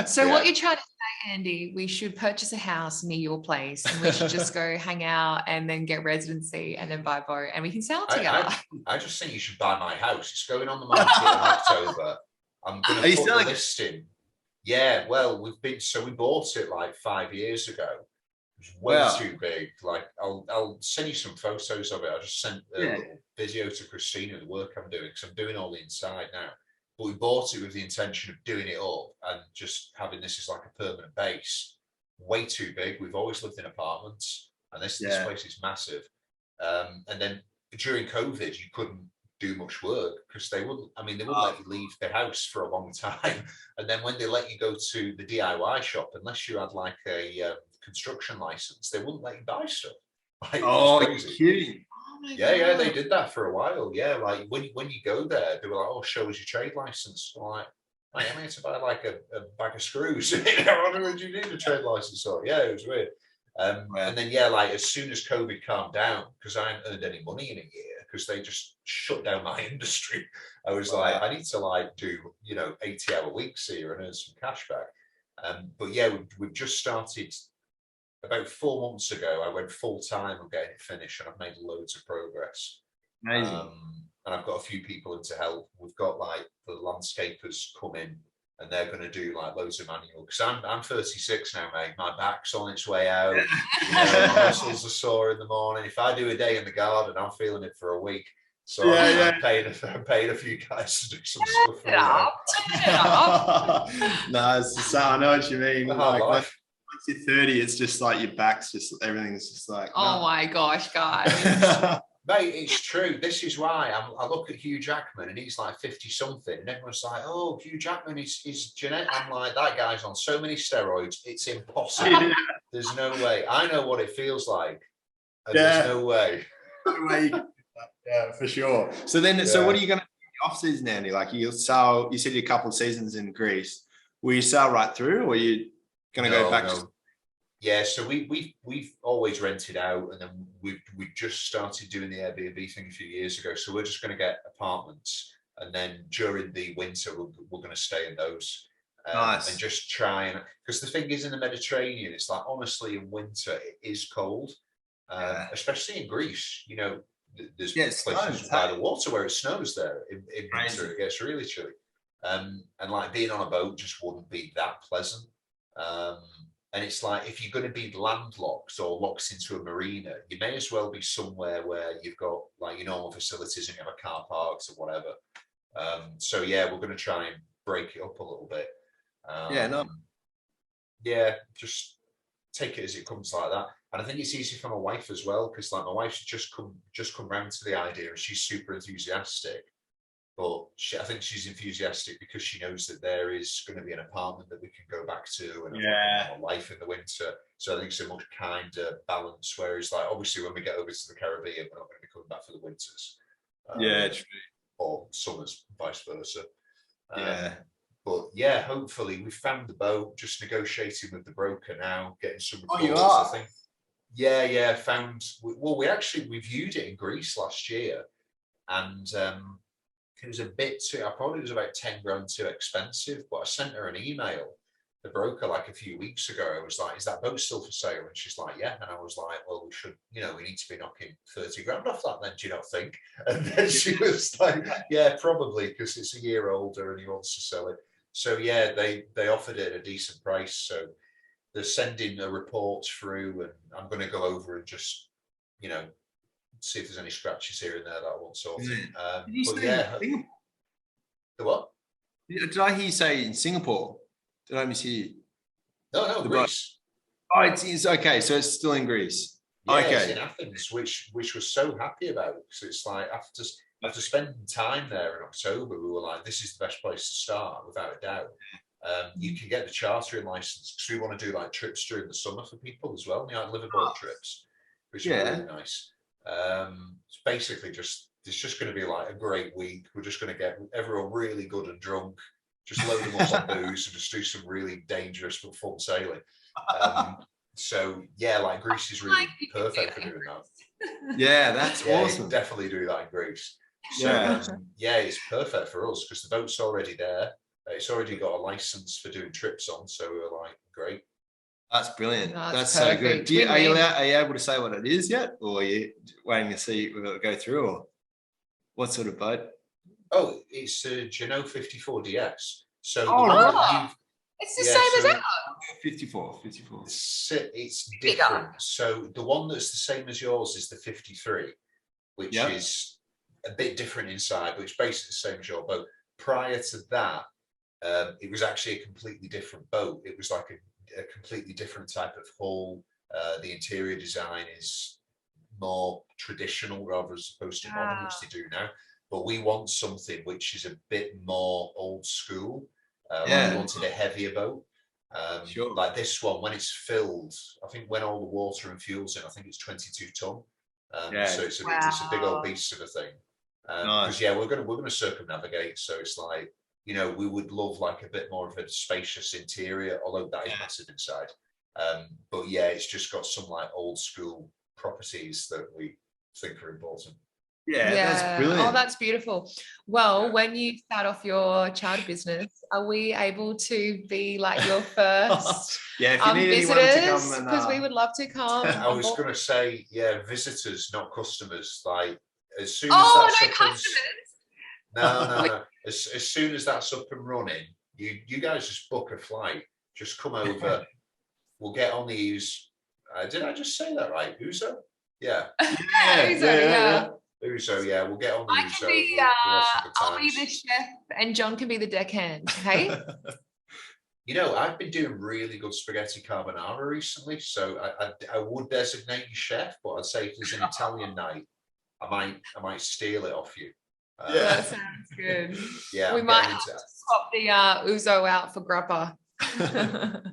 So what you're trying to say, Andy, we should purchase a house near your place and we should just go hang out and then get residency and then buy a boat and we can sell together. I just think you should buy my house. It's going on the market in October. I'm going to put the listing. Yeah, well, we bought it like 5 years ago. It was way too big. Like, I'll send you some photos of it. I just sent a little video to Kristina, the work I'm doing, because I'm doing all the inside now. But we bought it with the intention of doing it up and just having this as like a permanent base. Way too big. We've always lived in apartments, and this place is massive. And then during COVID, you couldn't do much work because they wouldn't let you leave the house for a long time. And then when they let you go to the DIY shop, unless you had like a construction license, they wouldn't let you buy stuff. Like, you're kidding. Yeah, they did that for a while. Yeah, like when you go there, they were like, "Oh, show us your trade license." I'm like, "Mate, I'm here to buy like a bag of screws." What would you need a trade license for? Yeah, it was weird. And then like as soon as COVID calmed down, because I hadn't earned any money in a year, because they just shut down my industry, I was like, I need to like do 80-hour weeks here and earn some cash back. But yeah, we've just started. About 4 months ago, I went full time on getting it finished, and I've made loads of progress. Amazing. And I've got a few people in to help. We've got like the landscapers come in, and they're going to do like loads of manual. Because I'm 36 now, mate. My back's on its way out. My muscles are sore in the morning. If I do a day in the garden, I'm feeling it for a week. So I'm paying a few guys to do some stuff. Turn it up. No, I know what you mean. Once you're 30, it's just like your back's just everything's just like. Oh my gosh, guys! Mate, it's true. This is why I look at Hugh Jackman and he's like 50 something, and everyone's like, "Oh, Hugh Jackman is genetic." I'm like, that guy's on so many steroids, it's impossible. There's no way. I know what it feels like. And there's no way. Yeah, for sure. So then, so what are you going to do in the off season, Andy? Like you said you're a couple of seasons in Greece. Will you sail right through, or are you going to go back? Yeah, so we've always rented out, and then we just started doing the Airbnb thing a few years ago. So we're just going to get apartments, and then during the winter we're going to stay in those. Nice. And just try and, because the thing is in the Mediterranean, it's like honestly in winter it is cold, especially in Greece. There's places by the water where it snows there in winter. It gets really chilly, and like being on a boat just wouldn't be that pleasant. And it's like, if you're going to be landlocked or locked into a marina, you may as well be somewhere where you've got like your normal facilities and you have a car parks or whatever. So yeah, we're going to try and break it up a little bit. Just take it as it comes like that. And I think it's easy for my wife as well, because like my wife's just come round to the idea, and she's super enthusiastic. But I think she's enthusiastic because she knows that there is going to be an apartment that we can go back to and a life in the winter. So I think it's a much kinder balance. Whereas, like, obviously, when we get over to the Caribbean, we're not going to be coming back for the winters. True. Or summers, vice versa. But yeah, hopefully we found the boat. Just negotiating with the broker now, getting some reports. Oh, you are? I think. Yeah. We viewed it in Greece last year, and it was a bit too. I probably was about 10 grand too expensive. But I sent her an email, the broker, like a few weeks ago. I was like, "Is that boat still for sale?" And she's like, "Yeah." And I was like, "Well, we should, we need to be knocking 30 grand off that then, do you not think?" And then she was like, "Yeah, probably, because it's a year older and he wants to sell it." So yeah, they offered it at a decent price. So they're sending a report through, and I'm going to go over and just, see if there's any scratches here and there that I want sorted. The what? Did I hear you say in Singapore? Did I mishear you? No, Greece. Oh, it's okay. So it's still in Greece. Yeah, it's in Athens, which we're so happy about. So it's like after after spending time there in October, we were like, this is the best place to start, without a doubt. You can get the chartering license, because we want to do like trips during the summer for people as well, like liveaboard trips, which are really nice. It's basically it's just going to be like a great week. We're just going to get everyone really good and drunk, just load them up on booze and just do some really dangerous but fun sailing. So yeah, like Greece is really perfect for doing that. Yeah, that's awesome. Definitely do that in Greece. So it's perfect for us because the boat's already there. It's already got a license for doing trips on. So we're like, great. That's brilliant. That's so good. Are you able to say what it is yet, or are you waiting to see if it'll go through, or what sort of boat? Oh, it's a Jeanneau 54 DS. So it's the same as ours. 54. It's different. So the one that's the same as yours is the 53, which is a bit different inside, but it's basically the same as your boat. Prior to that, it was actually a completely different boat. It was like a completely different type of hull. The interior design is more traditional rather as opposed to modern, which they do now. But we want something which is a bit more old school. We wanted a heavier boat. Like this one, when it's filled, I think when all the water and fuel's in, I think it's 22 ton. So it's a big old beast of a thing. Because we're gonna circumnavigate. So it's like, we would love like a bit more of a spacious interior, although that is massive inside. But it's just got some like old school properties that we think are important. That's brilliant. Oh, that's beautiful. Well, when you start off your charter business, are we able to be like your first if you need visitors? Because we would love to come. I was going to say, visitors, not customers. Like as soon as customers. No. As soon as that's up and running, you guys just book a flight. Just come over. We'll get on the Uso. Did I just say that right? Uso? Yeah. Uso, we'll get on the Uso. I'll be the chef and John can be the deckhand, okay? I've been doing really good spaghetti carbonara recently, so I would designate you chef, but I'd say if there's an Italian night, I might steal it off you. That sounds good. Yeah, we might have to swap the Uso out for grappa.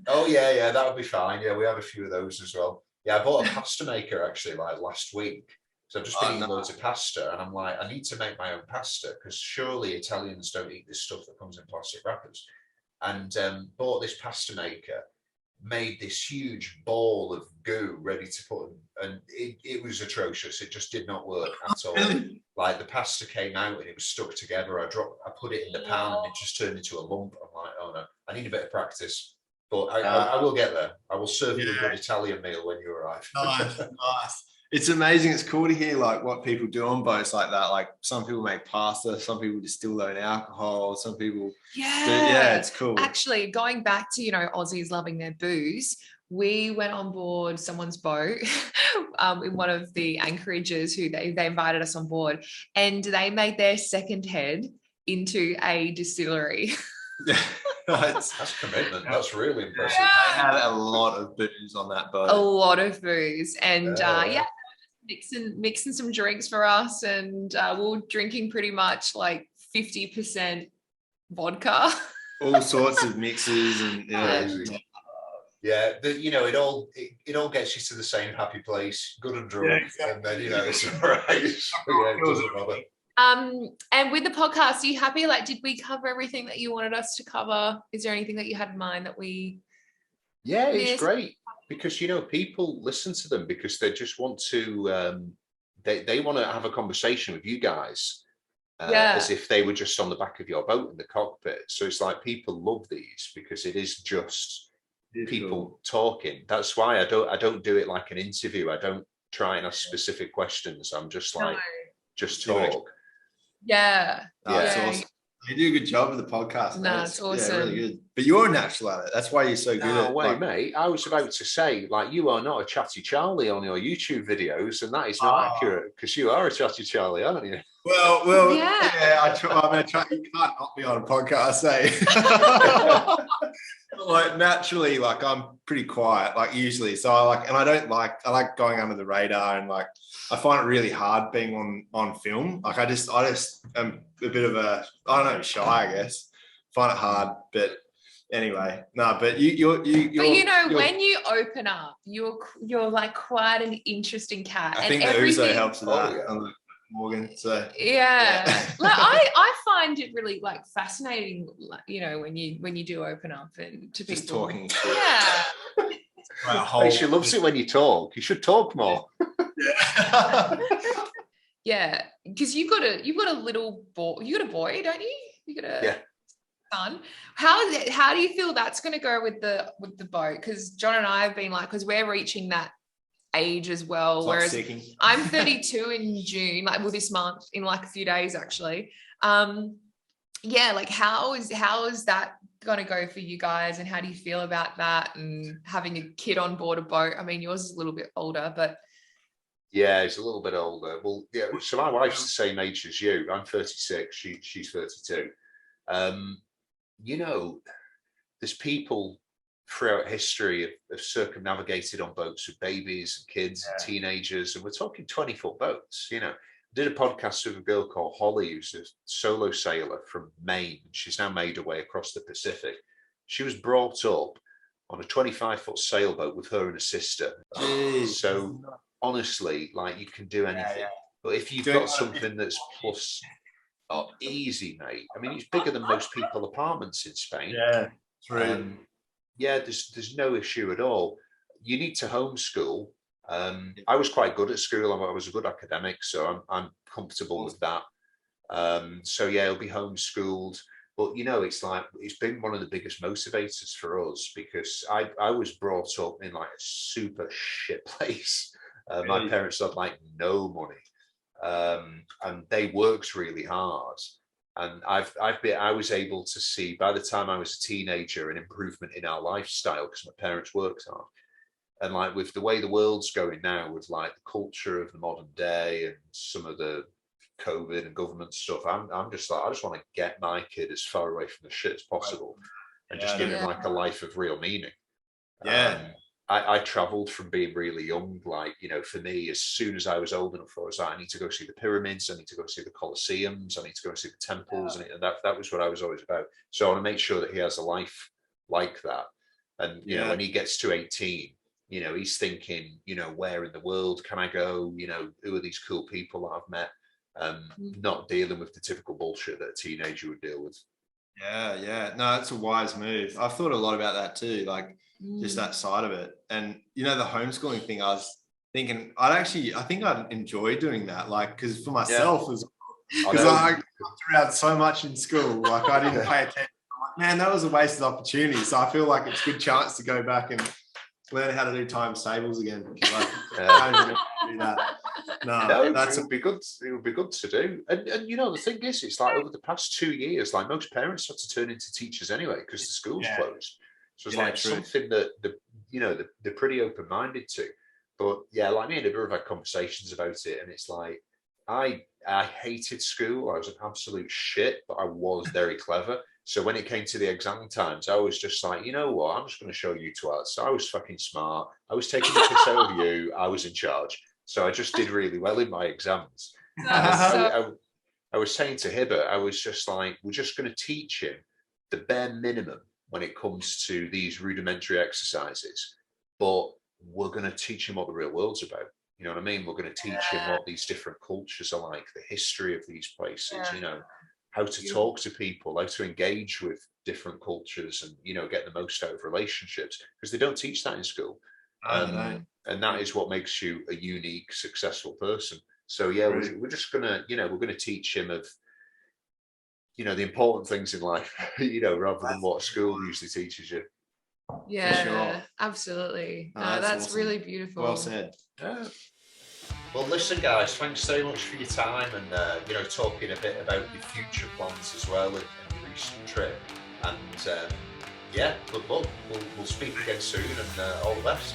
Oh yeah, that would be fine. Yeah, we have a few of those as well. Yeah, I bought a pasta maker actually like last week. So I've just been eating loads of pasta, and I'm like, I need to make my own pasta because surely Italians don't eat this stuff that comes in plastic wrappers. And bought this pasta maker, made this huge ball of goo ready to put in, and it was atrocious. It just did not work at all. Like the pasta came out and it was stuck together. I put it in the pan and it just turned into a lump. I'm like, oh no, I need a bit of practice. But I will get there. I will serve you a good Italian meal when you arrive. Nice. It's amazing. It's cool to hear like what people do on boats like that. Like some people make pasta, some people distill their own alcohol, some people it's cool. Actually, going back to Aussies loving their booze, we went on board someone's boat in one of the anchorages who they invited us on board, and they made their second head into a distillery. That's commitment. That's really impressive. I had a lot of booze on that boat. A lot of booze, and mixing some drinks for us, and we were drinking pretty much like 50% vodka. All sorts of mixes and it all gets you to the same happy place, good and drunk, and then it's all right. It doesn't bother. And with the podcast, are you happy? Like, did we cover everything that you wanted us to cover? Is there anything that you had in mind that we it's great because people listen to them because they just want to they want to have a conversation with you guys as if they were just on the back of your boat in the cockpit. So it's like people love these because it is just people talking. That's why I don't do it like an interview. I don't try and ask specific questions. I'm just like just talk. That's awesome. You do a good job with the podcast. No, it's awesome. Yeah, really good. But you're a natural at it. That's why you're so good at it. Mate. I was about to say, like, you are not a chatty Charlie on your YouTube videos, and that is not accurate because you are a chatty Charlie, aren't you? Well, I'm going to try. You can't not be on a podcast, like naturally, like I'm pretty quiet, like usually. So I like going under the radar, and like I find it really hard being on film. Like I just am a bit of a, I don't know, shy, I guess. Find it hard, but anyway, no. But you're when you open up, you're like quite an interesting cat. I think the Uzo helps with that. Yeah. I'm like Morgan, so yeah. Like I find it really like fascinating, like, when you do open up and to just people. talking. Yeah. Hey, she loves it when you talk. You should talk more. Yeah, because you've got a little boy. You got a boy, don't you? You got a son. How do you feel that's going to go with the boat? Because John and I have been like, because we're reaching that age as well. It's whereas sicking. I'm 32 in June, this month, in like a few days actually. Like how is that going to go for you guys, and how do you feel about that and having a kid on board a boat? I mean, yours is a little bit older, but yeah, he's a little bit older. Well, yeah. So my wife's the same age as you. I'm 36. She's 32. There's people throughout history have circumnavigated on boats with babies and kids and teenagers, and we're talking 20-foot boats. I did a podcast with a girl called Holly, who's a solo sailor from Maine. She's now made her way across the Pacific. She was brought up on a 25-foot sailboat with her and her sister. Jeez. So honestly, like, you can do anything. But if you've got something that's plus, easy, mate. I mean, it's bigger than most people apartments in Spain. Yeah, true. There's no issue at all. You need to homeschool. I was quite good at school. I was a good academic, so I'm comfortable with that. It'll be homeschooled. But it's like, it's been one of the biggest motivators for us, because I was brought up in like a super shit place. My parents had like no money, and they worked really hard. And I was able to see, by the time I was a teenager, an improvement in our lifestyle, because my parents worked hard. And like, with the way the world's going now, with like the culture of the modern day and some of the COVID and government stuff, I'm just like, I just want to get my kid as far away from the shit as possible, and just give him like a life of real meaning. I traveled from being really young. Like, for me, as soon as I was old enough, I was like, I need to go see the pyramids, I need to go see the Colosseums, I need to go see the temples, and that was what I was always about. So I want to make sure that he has a life like that. And when he gets to 18, he's thinking, where in the world can I go? Who are these cool people that I've met? Not dealing with the typical bullshit that a teenager would deal with. Yeah. No, it's a wise move. I've thought a lot about that too, like just that side of it. And the homeschooling thing, I was thinking I think I'd enjoy doing that, like, because for myself, because I got around so much in school, like I didn't pay attention. I'm like, man, that was a wasted opportunity. So I feel like it's a good chance to go back and learn how to do times tables again. I don't really do that. No, it would be good. It would be good to do. And the thing is, it's like over the past 2 years, like, most parents had to turn into teachers anyway because the school's closed. So it's like something that they're pretty open-minded to. But like, me and Ibra have had conversations about it, and it's like, I hated school. I was an absolute shit, but I was very clever. So when it came to the exam times, I was just like, you know what? I'm just going to show you twats. So I was fucking smart. I was taking the piss out of you. I was in charge. So I just did really well in my exams. I was saying to Hibbert, I was just like, we're just going to teach him the bare minimum when it comes to these rudimentary exercises, but we're going to teach him what the real world's about. You know what I mean? We're going to teach him what these different cultures are like, the history of these places, how to talk to people, how to engage with different cultures, and get the most out of relationships, because they don't teach that in school. And that is what makes you a unique, successful person. So we're just gonna, we're gonna teach him of, the important things in life, rather than what school usually teaches you. Yeah, sure. Absolutely. That's awesome. Really beautiful. Well said. Yeah. Well, listen, guys, thanks so much for your time, and talking a bit about your future plans as well, and your recent trip. And good luck. We'll speak again soon, and all the best.